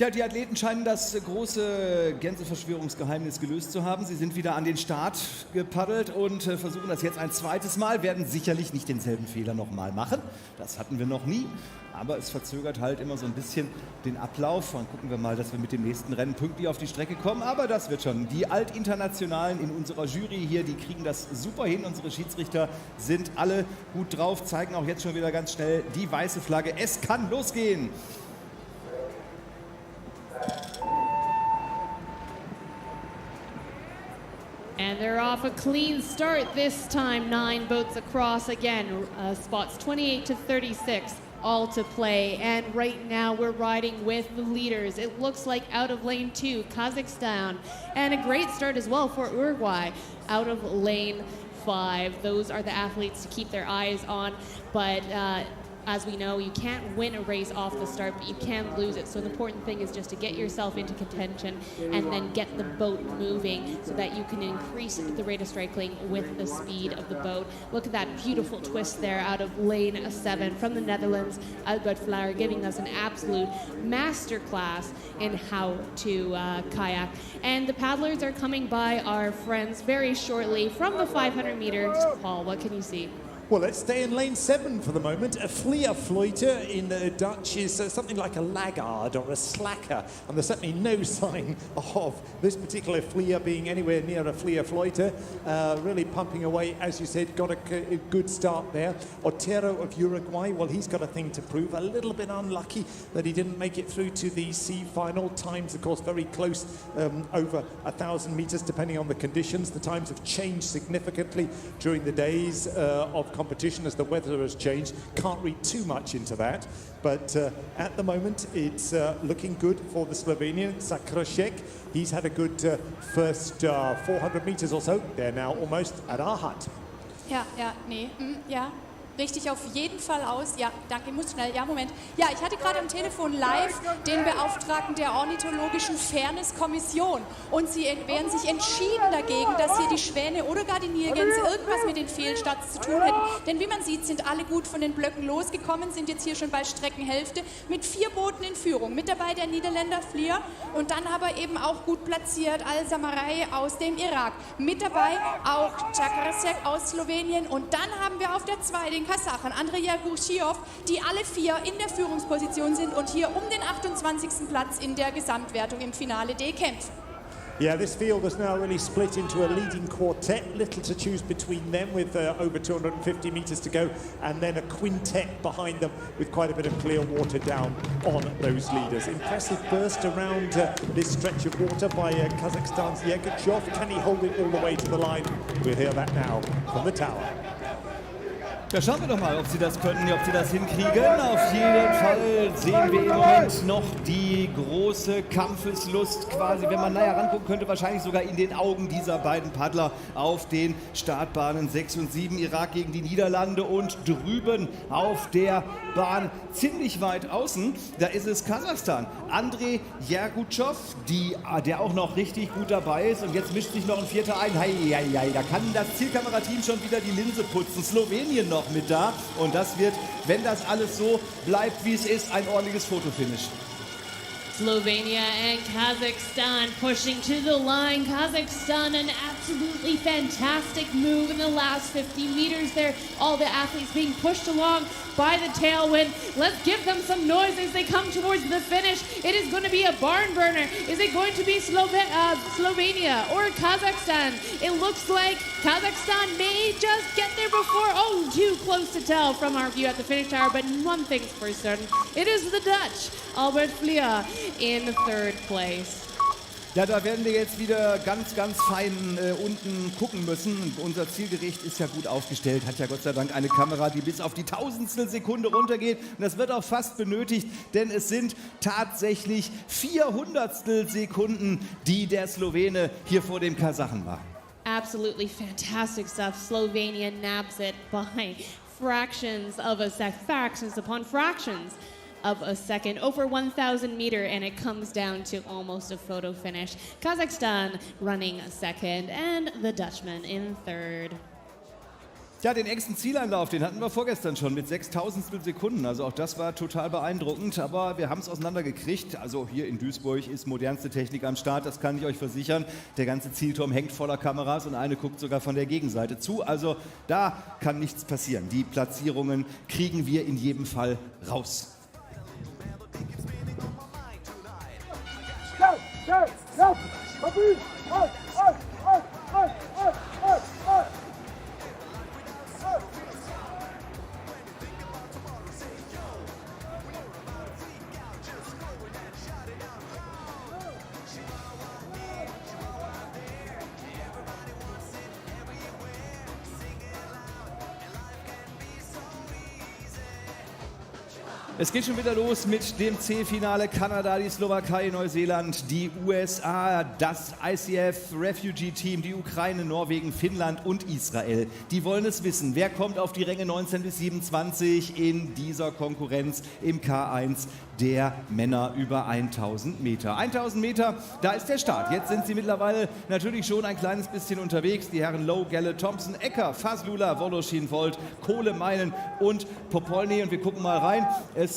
Ja, die Athleten scheinen das große Gänseverschwörungsgeheimnis gelöst zu haben. Sie sind wieder an den Start gepaddelt und versuchen das jetzt ein zweites Mal, werden sicherlich nicht denselben Fehler nochmal machen. Das hatten wir noch nie, aber es verzögert halt immer so ein bisschen den Ablauf. Dann gucken wir mal, dass wir mit dem nächsten Rennen pünktlich auf die Strecke kommen, aber das wird schon. Die Altinternationalen in unserer Jury hier, die kriegen das super hin. Unsere Schiedsrichter sind alle gut drauf, zeigen auch jetzt schon wieder ganz schnell die weiße Flagge. Es kann losgehen.
And they're off a clean start this time. 9 boats across again. Spots 28 to 36, all to play. And right now we're riding with the leaders. It looks like out of lane 2, Kazakhstan. And a great start as well for Uruguay out of lane 5. Those are the athletes to keep their eyes on. But as we know, you can't win a race off the start, but you can lose it. So the important thing is just to get yourself into contention and then get the boat moving so that you can increase the rate of cycling with the speed of the boat. Look at that beautiful twist there out of lane 7 from the Netherlands. Albert Flyer giving us an absolute masterclass in how to kayak. And the paddlers are coming by our friends very shortly from the 500 meters. Paul, what can you see?
Well, let's stay in lane 7 for the moment. A vlierfluiter in Dutch is something like a laggard or a slacker, and there's certainly no sign of this particular vlier being anywhere near a vlierfluiter. Really pumping away, as you said, got a good start there. Otero of Uruguay, well, he's got a thing to prove. A little bit unlucky that he didn't make it through to the C final. Times, of course, very close, over 1,000 meters, depending on the conditions. The times have changed significantly during the days of competition as the weather has changed. Can't read too much into that, but at the moment it's looking good for the Slovenian Sakršek. He's had a good first 400 meters or so. They're now almost at our hut.
Ja, nee, ja. Richtig, auf jeden Fall aus. Ja, danke, ich muss schnell. Ja, Moment. Ja, ich hatte gerade am Telefon live den Beauftragten der Ornithologischen Fairness-Kommission und sie wehren sich entschieden dagegen, dass hier die Schwäne oder gar die Nilgänse irgendwas mit den Fehlstarts zu tun hätten. Denn wie man sieht, sind alle gut von den Blöcken losgekommen, sind jetzt hier schon bei Streckenhälfte mit 4 Booten in Führung. Mit dabei der Niederländer Flier und dann aber eben auch gut platziert Al-Samarei aus dem Irak. Mit dabei auch Čakarasek aus Slowenien und dann haben wir auf der 2 den Kasachen Andreja Guršijov, die alle 4 in der Führungsposition sind und hier um den 28. Platz in der Gesamtwertung im Finale D kämpfen.
Yeah, this field has now really split into a leading quartet, little to choose between them with over 250 meters to go, and then a quintet behind them with quite a bit of clear water down on those leaders. Impressive burst around this stretch of water by Kazakhstan's Yegachov. Can he hold it all the way to the line? We'll hear that now from the tower.
Ja, schauen wir doch mal, ob sie das können, ob sie das hinkriegen. Auf jeden Fall sehen wir im Moment noch die große Kampfeslust quasi, wenn man näher rangucken könnte, wahrscheinlich sogar in den Augen dieser beiden Paddler auf den Startbahnen 6 und 7. Irak gegen die Niederlande und drüben auf der Bahn ziemlich weit außen, da ist es Kasachstan. Andrej Jergutschov, der auch noch richtig gut dabei ist und jetzt mischt sich noch ein 4. ein. Hei, da kann das Zielkamerateam schon wieder die Linse putzen. Slowenien noch mit da und das wird, wenn das alles so bleibt, wie es ist, ein ordentliches Fotofinish.
Slovenia and Kazakhstan pushing to the line. Kazakhstan, an absolutely fantastic move in the last 50 meters there. All the athletes being pushed along by the tailwind. Let's give them some noise as they come towards the finish. It is going to be a barn burner. Is it going to be Slovenia or Kazakhstan? It looks like Kazakhstan may just get there before. Oh, too close to tell from our view at the finish tower, but one thing's for certain. It is the Dutch, Albert Flier, in 3rd place.
Ja, da werden wir jetzt wieder ganz fein unten gucken müssen. Unser Zielgericht ist ja gut aufgestellt, hat ja Gott sei Dank eine Kamera, die bis auf die Tausendstel Sekunde runtergeht. Und das wird auch fast benötigt, denn es sind tatsächlich 400stel Sekunden, die der Slowene hier vor dem Kasachen war.
Absolutely fantastic stuff. Slovenia nabs it by fractions upon fractions of a second, over 1,000 meter, and it comes down to almost a photo finish. Kazakhstan running 2nd and the Dutchman in 3rd.
Ja, den engsten Zieleinlauf, den hatten wir vorgestern schon mit 6.000 Sekunden. Also auch das war total beeindruckend, aber wir haben es auseinandergekriegt. Also hier in Duisburg ist modernste Technik am Start, das kann ich euch versichern. Der ganze Zielturm hängt voller Kameras und eine guckt sogar von der Gegenseite zu. Also da kann nichts passieren. Die Platzierungen kriegen wir in jedem Fall raus. Es geht schon wieder los mit dem C-Finale. Kanada, die Slowakei, Neuseeland, die USA, das ICF Refugee Team, die Ukraine, Norwegen, Finnland und Israel. Die wollen es wissen. Wer kommt auf die Ränge 19 bis 27 in dieser Konkurrenz im K1 der Männer über 1000 Meter? 1000 Meter, da ist der Start. Jetzt sind sie mittlerweile natürlich schon ein kleines bisschen unterwegs. Die Herren Lowe, Gelle, Thompson, Ecker, Faslula, Woloschin, Volt, Kohle, Meinen und Popolny. Und wir gucken mal rein. Es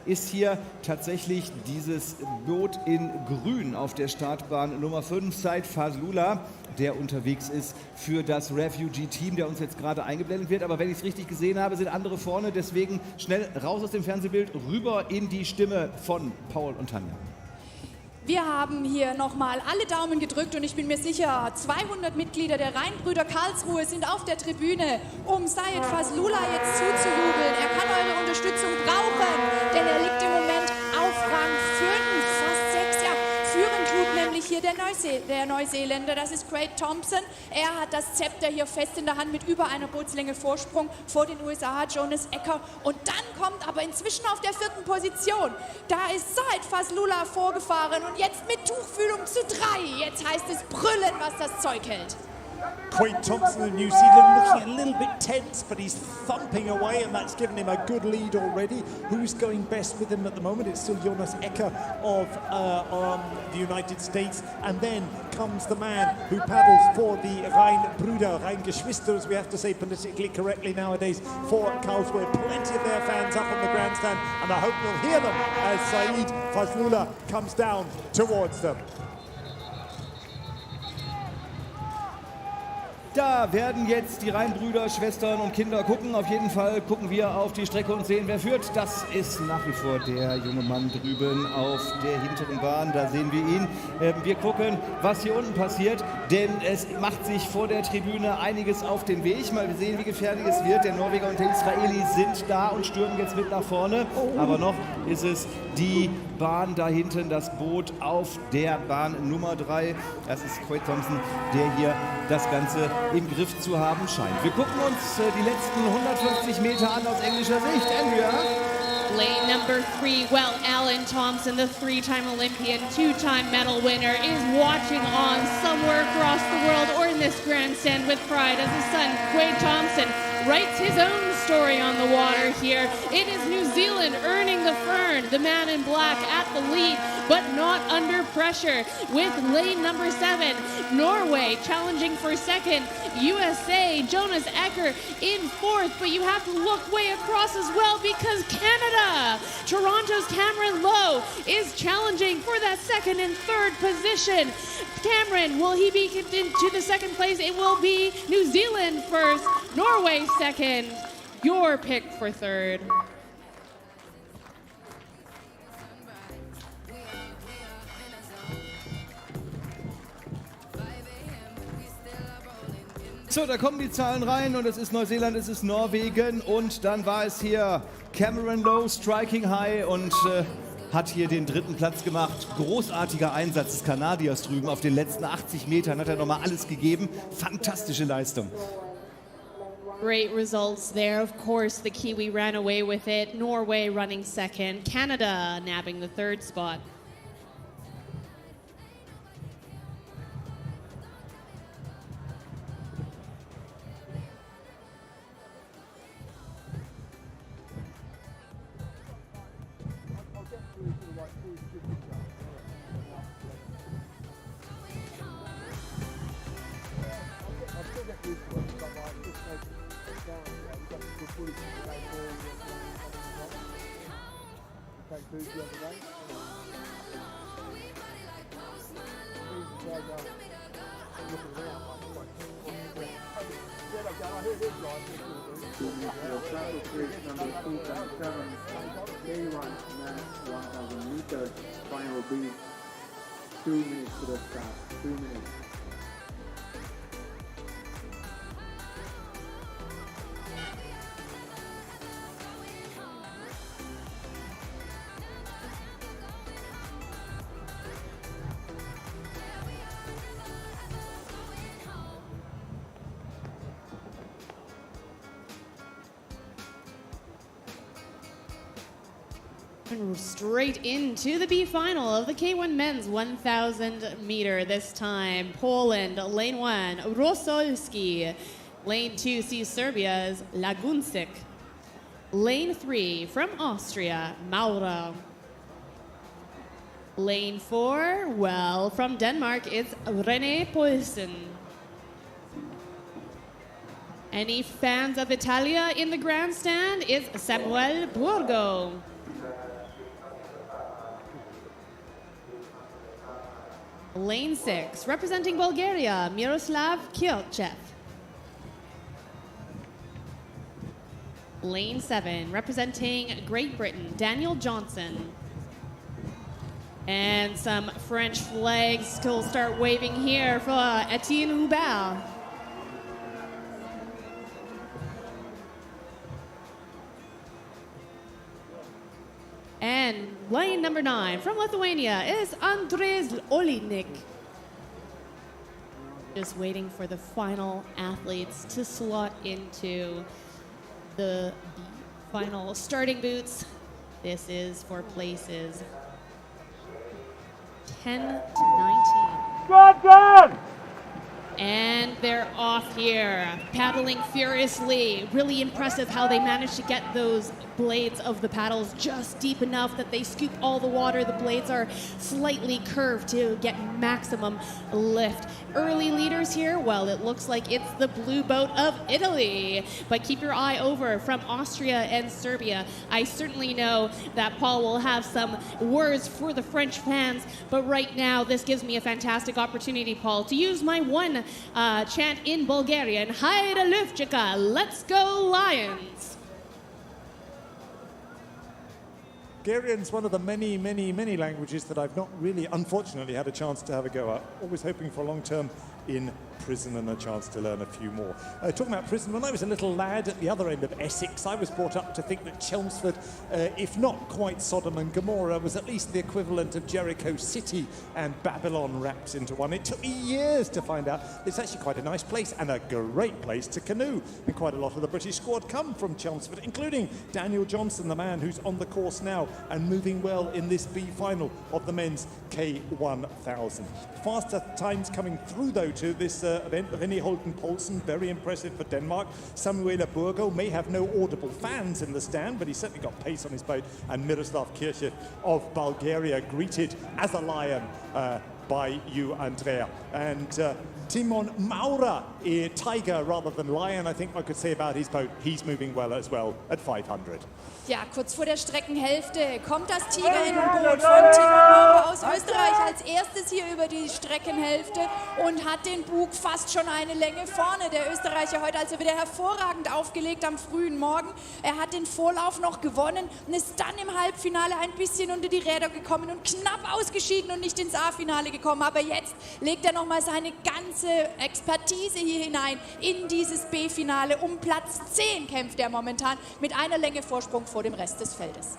ist hier tatsächlich dieses Boot in Grün auf der Startbahn Nummer 5, Said Faslula, der unterwegs ist für das Refugee-Team, der uns jetzt gerade eingeblendet wird. Aber wenn ich es richtig gesehen habe, sind andere vorne. Deswegen schnell raus aus dem Fernsehbild, rüber in die Stimme von Paul und Tanja.
Wir haben hier nochmal alle Daumen gedrückt und ich bin mir sicher, 200 Mitglieder der Rheinbrüder Karlsruhe sind auf der Tribüne, um Said Faslula jetzt zuzujubeln. Er kann eure Unterstützung brauchen, denn er liegt im Moment auf Rang 5, fast 6, ja. Führen tut nämlich hier der Neuseeländer, das ist Craig Thompson. Er hat das Zepter hier fest in der Hand mit über einer Bootslänge Vorsprung vor den USA, Jonas Ecker. Und dann kommt aber inzwischen auf der 4. Position, da ist Said Faslula vorgefahren und jetzt mit Tuchfühlung zu 3. Jetzt heißt es brüllen, was das Zeug hält.
Quade Thompson of New Zealand looking a little bit tense, but he's thumping away, and that's given him a good lead already. Who's going best with him at the moment? It's still Jonas Ecker of the United States, and then comes the man who paddles for the Rhein-Brüder, Rhein-Geschwister, as we have to say politically correctly nowadays, for Karlsruhe. Plenty of their fans up on the grandstand, and I hope you'll hear them as Said Fazlullah comes down towards them.
Da werden jetzt die Rheinbrüder, Schwestern und Kinder gucken. Auf jeden Fall gucken wir auf die Strecke und sehen, wer führt. Das ist nach wie vor der junge Mann drüben auf der hinteren Bahn. Da sehen wir ihn. Wir gucken, was hier unten passiert, denn es macht sich vor der Tribüne einiges auf den Weg. Mal sehen, wie gefährlich es wird. Der Norweger und der Israeli sind da und stürmen jetzt mit nach vorne. Aber noch ist es die Bahn da hinten, das Boot auf der Bahn Nummer 3. Das ist Quade Thompson, der hier das Ganze im Griff zu haben scheint. Wir gucken uns die letzten 150 Meter an aus englischer Sicht. Andrea?
Lane number 3, well, Alan Thompson, the 3-time Olympian, 2-time medal winner, is watching on somewhere across the world or in this grandstand with pride as his son, Quade Thompson, writes his own story on the water here. It is New Zealand earning the fern, the man in black at the lead, but not under pressure with lane number 7. Norway challenging for second. USA, Jonas Ecker in 4th, but you have to look way across as well because Canada, Toronto's Cameron Lowe is challenging for that 2nd and 3rd position. Cameron, will he be into the 2nd place? It will be New Zealand first, Norway 2nd. Your pick for 3rd.
So, da kommen die Zahlen rein und es ist Neuseeland, es ist Norwegen und dann war es hier Cameron Lowe, Striking High und hat hier den 3. Platz gemacht. Großartiger Einsatz des Kanadiers drüben auf den letzten 80 Metern, hat er nochmal alles gegeben. Fantastische Leistung.
Great results there. Of course, the Kiwi ran away with it. Norway running 2nd. Canada nabbing the 3rd spot.
Number 2.7, K1 max 1,000 meters. Final beat 2 minutes to the start. 2 minutes.
And straight into the B final of the K1 men's 1,000 meter. This time, Poland, lane 1, Rosolski. Lane 2 sees Serbia's Lagunsik. Lane 3 from Austria, Maura. Lane 4, well, from Denmark, it's René Poulsen. Any fans of Italia in the grandstand? It's Samuel Burgo. Lane 6, representing Bulgaria, Miroslav Kirchev. Lane 7, representing Great Britain, Daniel Johnson. And some French flags will start waving here for Etienne Hubert. And lane number 9 from Lithuania is Andres Olinik. Just waiting for the final athletes to slot into the final starting boots. This is for places 10 to 19.
Good, good!
And they're off here, paddling furiously. Really impressive how they managed to get those blades of the paddles just deep enough that they scoop all the water. The blades are slightly curved to get maximum lift. Early leaders here, well, it looks like it's the blue boat of Italy. But keep your eye over from Austria and Serbia. I certainly know that Paul will have some words for the French fans, but right now this gives me a fantastic opportunity, Paul, to use my one chant in Bulgarian. Haide Lufchika, let's go Lions!
Bulgarian's one of the many, many, many languages that I've not really, unfortunately, had a chance to have a go at. Always hoping for a long term in prison and a chance to learn a few more. Talking about prison, when I was a little lad at the other end of Essex, I was brought up to think that Chelmsford, if not quite Sodom and Gomorrah, was at least the equivalent of Jericho City and Babylon wrapped into one. It took me years to find out it's actually quite a nice place and a great place to canoe. And quite a lot of the British squad come from Chelmsford, including Daniel Johnson, the man who's on the course now and moving well in this B final of the men's K1000. Faster times coming through, though, to this event. René Holden Poulsen, very impressive for Denmark. Samuela Burgo may have no audible fans in the stand, but he certainly got pace on his boat. And Miroslav Kirchev of Bulgaria, greeted as a lion by you, Andrea. And Timon Maura, a tiger rather than lion, I think I could say about his boat. He's moving well as well at 500.
Ja, kurz vor der Streckenhälfte kommt das Tigerhinnenboot von Timon Maura aus Österreich als erstes hier über die Streckenhälfte und hat den Bug fast schon eine Länge vorne. Der Österreicher heute also wieder hervorragend aufgelegt am frühen Morgen. Er hat den Vorlauf noch gewonnen und ist dann im Halbfinale ein bisschen unter die Räder gekommen und knapp ausgeschieden und nicht ins A-Finale gekommen. Aber jetzt legt er nochmal seine ganze Expertise hier hinein in dieses B-Finale. Um Platz 10 kämpft er momentan mit einer Länge Vorsprung vor dem Rest des Feldes.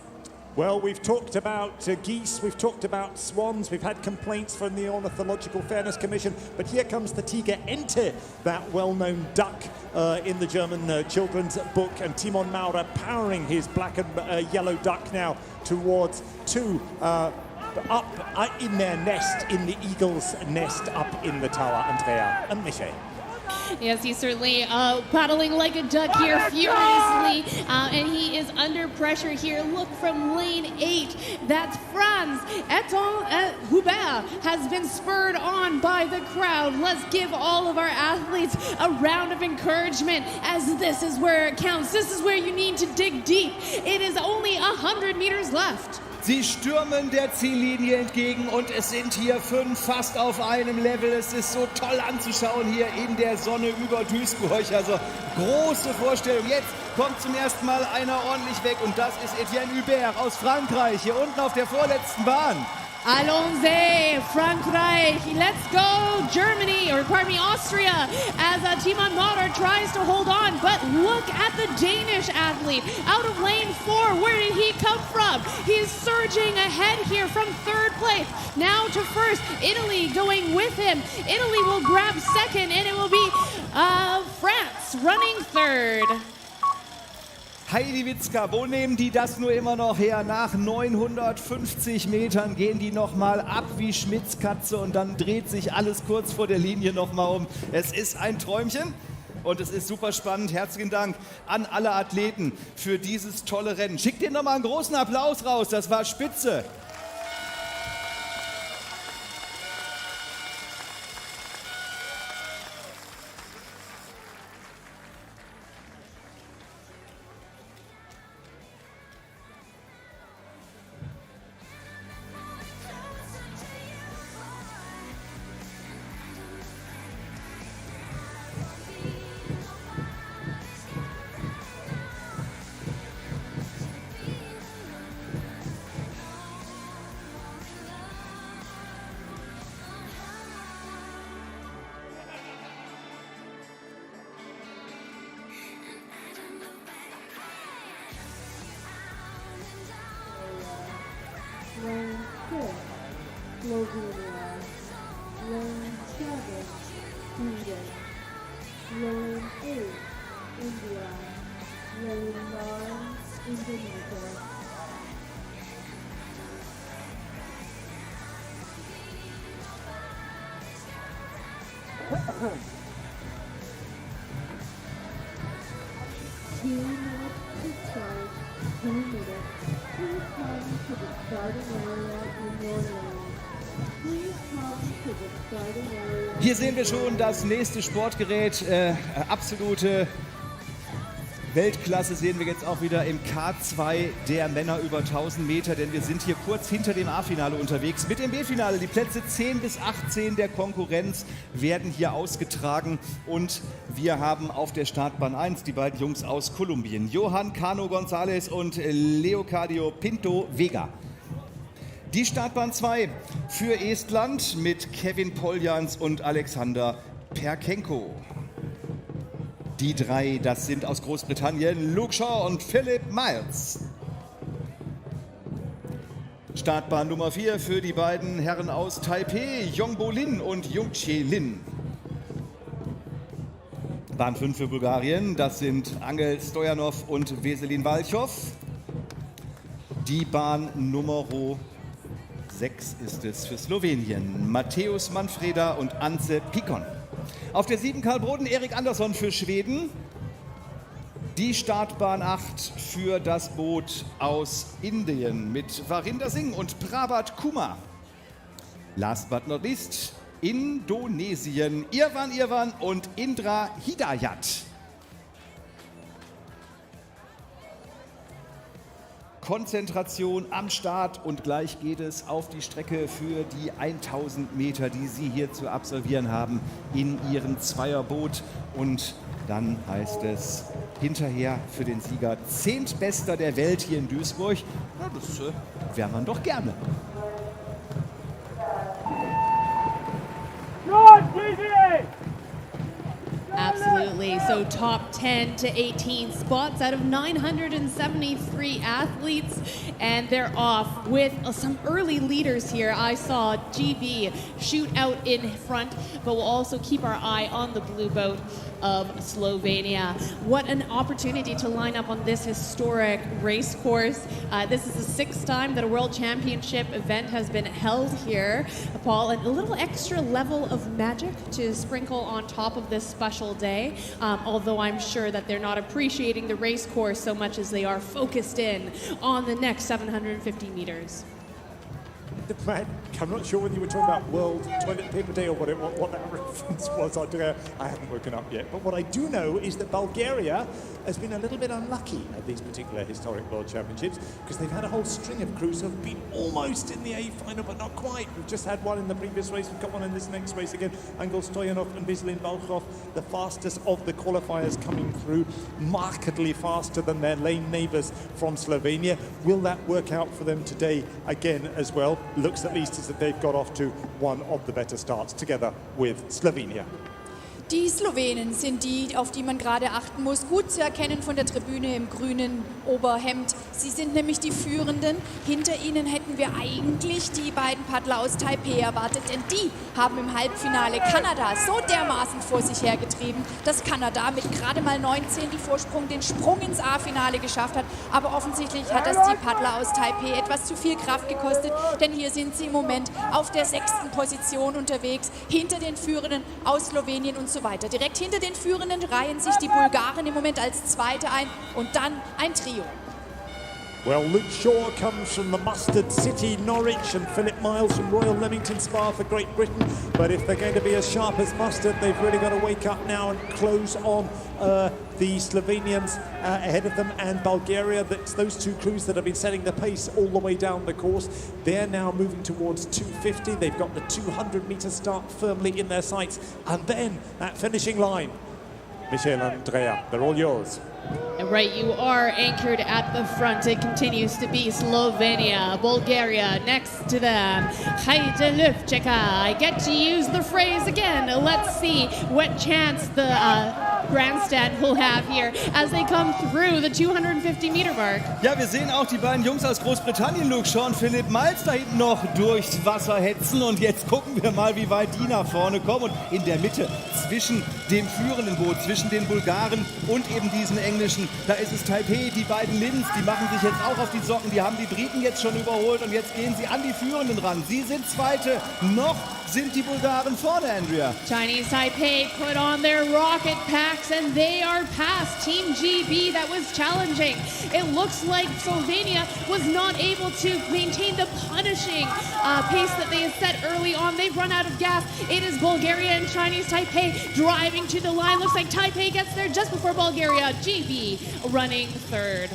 Well, we've talked about geese, we've talked about swans, we've had complaints from the Ornithological Fairness Commission, but here comes the Tiger Ente, that well-known duck in the German children's book, and Timon Maura powering his black and yellow duck now towards up in their nest, in the eagle's nest up in the tower, Andrea and Michael.
Yes, he's certainly paddling like a duck here furiously, and he is under pressure here. Look from lane 8, that's Franz Eton Hubert has been spurred on by the crowd. Let's give all of our athletes a round of encouragement, as this is where it counts. This is where you need to dig deep. It is only 100 meters left.
Sie stürmen der Ziellinie entgegen und es sind hier 5 fast auf einem Level. Es ist so toll anzuschauen hier in der Sonne über Duisburg. Also große Vorstellung. Jetzt kommt zum ersten Mal einer ordentlich weg und das ist Etienne Hubert aus Frankreich, hier unten auf der vorletzten Bahn.
Allons-y, Frankreich, let's go, Germany, or pardon me, Austria, as Timon Maura tries to hold on, but look at the Danish athlete, out of lane 4, where did he come from? He's surging ahead here from 3rd place, now to 1st, Italy going with him, Italy will grab 2nd, and it will be France running 3rd.
Heidi Witzka, wo nehmen die das nur immer noch her? Nach 950 Metern gehen die nochmal ab wie Schmitzkatze und dann dreht sich alles kurz vor der Linie nochmal um. Es ist ein Träumchen und es ist super spannend. Herzlichen Dank an alle Athleten für dieses tolle Rennen. Schickt denen nochmal einen großen Applaus raus, das war spitze.
Lane 6, Slovenia. Lane 7, Sweden. Lane 8, India. Lane 9, Indonesia. 2 minutes to start, 2 minutes. Please come to the starting area in your lane. Please come to the starting area.
Hier sehen wir schon das nächste Sportgerät, absolute Weltklasse sehen wir jetzt auch wieder im K2 der Männer über 1000 Meter, denn wir sind hier kurz hinter dem A-Finale unterwegs. Mit dem B-Finale, die Plätze 10 bis 18 der Konkurrenz werden hier ausgetragen und wir haben auf der Startbahn 1 die beiden Jungs aus Kolumbien, Johan Cano González und Leocadio Pinto Vega. Die Startbahn 2 für Estland mit Kevin Poljans und Alexander Perkenko. Die drei, das sind aus Großbritannien Luke Shaw und Philip Miles. Startbahn Nummer 4 für die beiden Herren aus Taipei, Yongbo Lin und Jungche Lin. Bahn 5 für Bulgarien, das sind Angel Stojanov und Veselin Walchow. Die Bahn Nummer 6 ist es für Slowenien, Mateusz Manfreda und Ance Pikon. Auf der 7 Karl Broden, Erik Andersson für Schweden. Die Startbahn 8 für das Boot aus Indien mit Varinder Singh und Prabhat Kumar. Last but not least, Indonesien, Irwan und Indra Hidayat. Konzentration am Start und gleich geht es auf die Strecke für die 1000 Meter, die Sie hier zu absolvieren haben in Ihrem Zweierboot. Und dann heißt es hinterher für den Sieger 10. Bester der Welt hier in Duisburg. Ja, das wäre man doch gerne.
Absolutely. So top 10 to 18 spots out of 973 athletes, and they're off with some early leaders here. I saw GB shoot out in front, but we'll also keep our eye on the blue boat of Slovenia. What an opportunity to line up on this historic race course. This is the 6th time that a World Championship event has been held here, Paul, and a little extra level of magic to sprinkle on top of this special day, although I'm sure that they're not appreciating the race course so much as they are focused in on the next 750 meters.
I'm not sure whether you were talking about World Toilet Paper Day or what that reference was. I haven't woken up yet. But what I do know is that Bulgaria has been a little bit unlucky at these particular historic World Championships because they've had a whole string of crews who have been almost in the A final, but not quite. We've just had one in the previous race. We've got one in this next race again. Angel Stoyanov and Veselin Valchov, the fastest of the qualifiers coming through, markedly faster than their lane neighbours from Slovenia. Will that work out for them today again as well? Looks at least as that they've got off to one of the better starts together with Slovenia.
Die Slowenen sind die, auf die man gerade achten muss. Gut zu erkennen von der Tribüne im grünen Oberhemd. Sie sind nämlich die Führenden. Hinter ihnen hätten wir eigentlich die beiden Paddler aus Taipei erwartet, denn die haben im Halbfinale Kanada so dermaßen vor sich hergetrieben, dass Kanada mit gerade mal 19 die Vorsprung den Sprung ins A-Finale geschafft hat. Aber offensichtlich hat das die Paddler aus Taipei etwas zu viel Kraft gekostet, denn hier sind sie im Moment auf der 6. Position unterwegs, hinter den Führenden aus Slowenien und so weiter. Direkt hinter den Führenden reihen sich die Bulgaren im Moment als Zweite ein und dann ein Trio.
Well, Luke Shaw comes from the Mustard City, Norwich, and Philip Miles from Royal Leamington Spa for Great Britain. But if they're going to be as sharp as Mustard, they've really got to wake up now and close on the Slovenians ahead of them, and Bulgaria. That's those two crews that have been setting the pace all the way down the course. They're now moving towards 250. They've got the 200-meter start firmly in their sights. And then that finishing line. Michelle and Andrea, they're all yours.
And right, you are anchored at the front. It continues to be Slovenia, Bulgaria next to them. Haide Lufčeka. I get to use the phrase again. Let's see what chance the grandstand will have here as they come through the 250-meter mark.
Ja, wir sehen auch die beiden Jungs aus Großbritannien, Luke Shaw und Philip Miles, da hinten noch durchs Wasser hetzen. Und jetzt gucken wir mal, wie weit die nach vorne kommen. Und in der Mitte, zwischen dem führenden Boot, zwischen den Bulgaren und eben diesen Englischen, da ist es Taipei, die beiden Lins, die machen sich jetzt auch auf die Socken. Die haben die Briten jetzt schon überholt und jetzt gehen sie an die Führenden ran. Sie sind Zweite, noch sind die Bulgaren vorne, Andrea.
Chinese Taipei put on their rocket packs and they are past Team GB that was challenging. It looks like Slovenia was not able to maintain the punishing pace that they had set early on. They've run out of gas. It is Bulgaria and Chinese Taipei driving to the line. Looks like Taipei gets there just before Bulgaria. GB running third.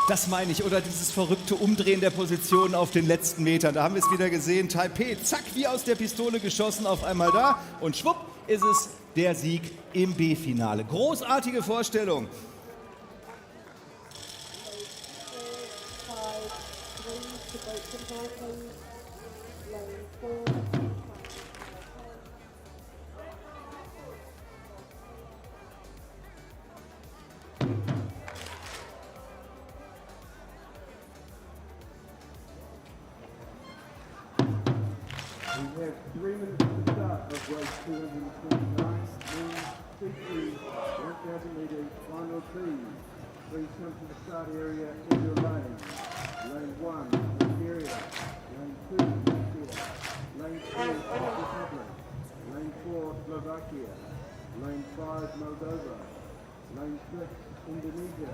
Das meine ich, oder dieses verrückte Umdrehen der Positionen auf den letzten Metern. Da haben wir es wieder gesehen. Taipei, zack, wie aus der Pistole geschossen, auf einmal da. Und schwupp ist es der Sieg im B-Finale. Großartige Vorstellung.
We have 3 minutes to start of race 249, men's C3, 1,000 metres, final team. Please come to the start area in your lane. Lane 1, Bulgaria. Lane 2, Russia. Lane 3, Czech Republic. Lane 4, Slovakia. Lane 5, Moldova. Lane 6, Indonesia.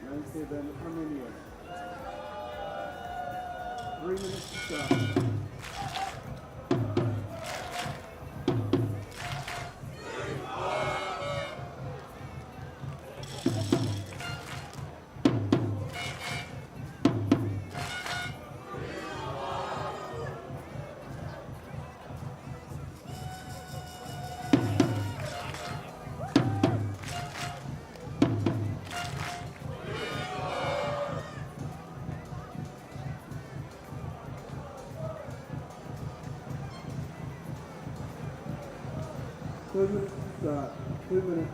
Lane 7, Armenia. 3 minutes to start. Two minutes to start. 2 minutes.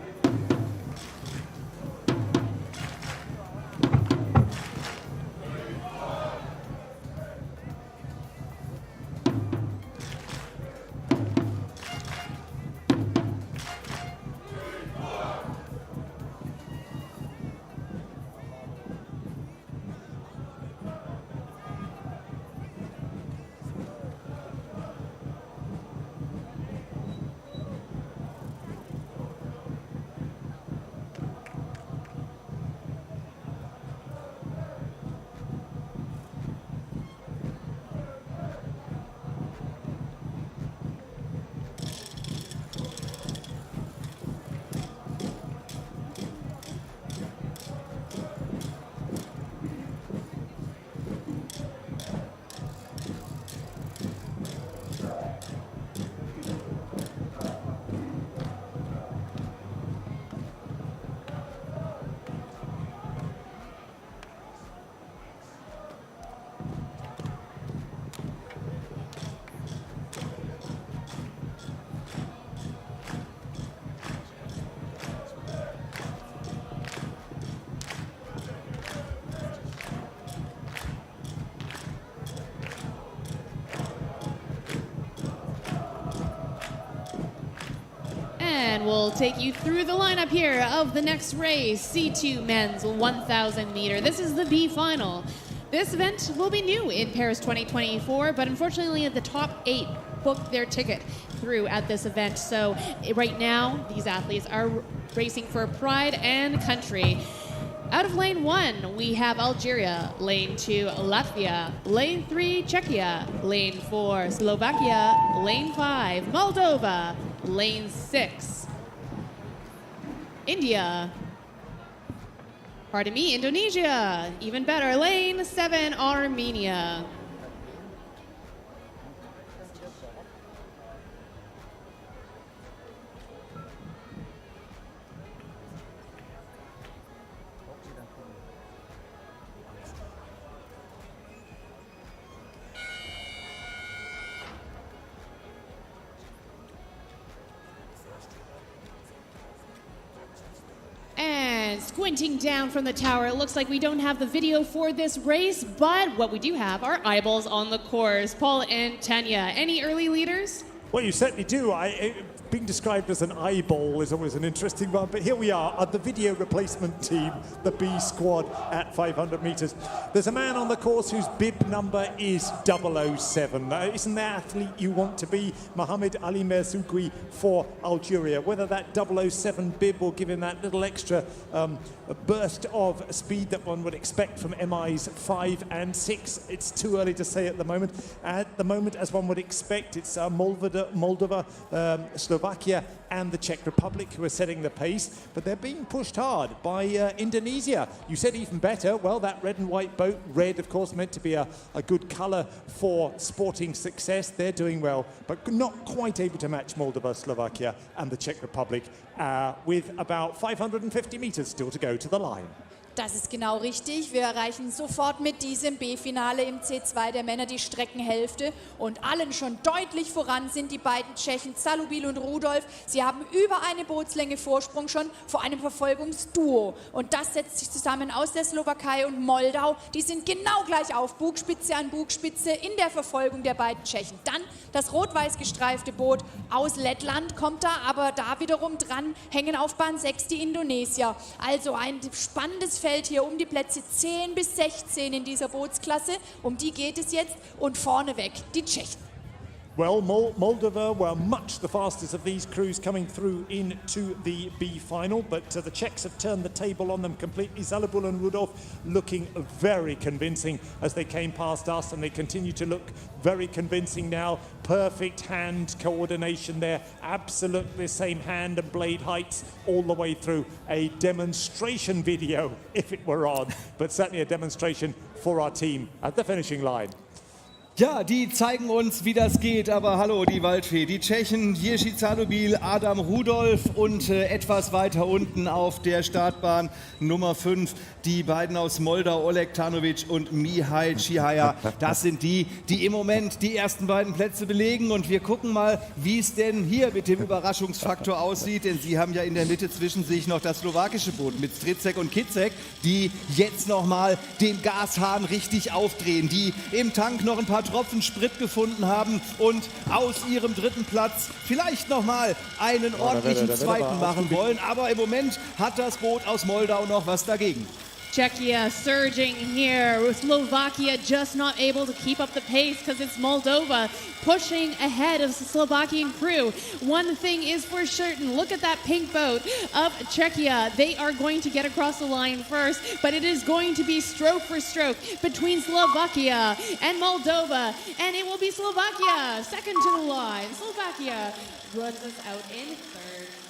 And we'll take you through the lineup here of the next race, C2 men's 1,000 meter. This is the B final. This event will be new in Paris 2024, but unfortunately the top 8 booked their ticket through at this event. So right now, these athletes are racing for pride and country. Out of lane 1, we have Algeria, lane 2, Latvia, lane 3, Czechia, lane 4, Slovakia, lane 5, Moldova, lane 6, India, pardon me, Indonesia, even better, lane 7, Armenia. And squinting down from the tower, it looks like we don't have the video for this race, but what we do have are eyeballs on the course. Paul and Tanya, any early leaders?
Well, you certainly do. being described as an eyeball is always an interesting one, but here we are, the video replacement team, the B squad at 500 meters. There's a man on the course whose bib number is 007. Isn't the athlete you want to be? Mohamed Ali Merzougui for Algeria. Whether that 007 bib will give him that little extra burst of speed that one would expect from MIs 5 and 6, it's too early to say at the moment. At the moment, as one would expect, it's Moldova, Slovakia and the Czech Republic who are setting the pace, but they're being pushed hard by Indonesia. You said even better. Well, that red and white boat, red of course meant to be a good colour for sporting success. They're doing well, but not quite able to match Moldova, Slovakia and the Czech Republic with about 550 meters still to go to the line.
Das ist genau richtig. Wir erreichen sofort mit diesem B-Finale im C2 der Männer die Streckenhälfte und allen schon deutlich voran sind die beiden Tschechen Zalubil und Rudolf. Sie haben über eine Bootslänge Vorsprung schon vor einem Verfolgungsduo und das setzt sich zusammen aus der Slowakei und Moldau. Die sind genau gleich auf Bugspitze an Bugspitze in der Verfolgung der beiden Tschechen. Dann das rot-weiß gestreifte Boot aus Lettland kommt da, aber da wiederum dran hängen auf Bahn 6 die Indonesier. Also ein spannendes Feld hier um die Plätze 10 bis 16 in dieser Bootsklasse. Um die geht es jetzt und vorneweg die Tschechen.
Well, Moldova were much the fastest of these crews coming through into the B final, but the Czechs have turned the table on them completely. Zalabul and Rudolf looking very convincing as they came past us, and they continue to look very convincing now. Perfect hand coordination there, absolutely the same hand and blade heights all the way through. A demonstration video, if it were on, but certainly a demonstration for our team at the finishing line.
Ja, die zeigen uns, wie das geht, aber hallo, die Waldfee, die Tschechen, Jiří Zalubil, Adam Rudolf und etwas weiter unten auf der Startbahn Nummer 5, die beiden aus Moldau, Oleg Tanovic und Mihai Csihaja. Das sind die im Moment die ersten beiden Plätze belegen und wir gucken mal, wie es denn hier mit dem Überraschungsfaktor aussieht, denn sie haben ja in der Mitte zwischen sich noch das slowakische Boot mit Stricek und Kicek, die jetzt nochmal den Gashahn richtig aufdrehen, die im Tank noch ein paar Tropfen Sprit gefunden haben und aus ihrem dritten Platz vielleicht nochmal einen ordentlichen zweiten machen wollen. Aber im Moment hat das Boot aus Moldau noch was dagegen.
Czechia surging here, with Slovakia just not able to keep up the pace because it's Moldova pushing ahead of the Slovakian crew. One thing is for certain, look at that pink boat of Czechia. They are going to get across the line first, but it is going to be stroke for stroke between Slovakia and Moldova, and it will be Slovakia second to the line. Slovakia runs us out in third.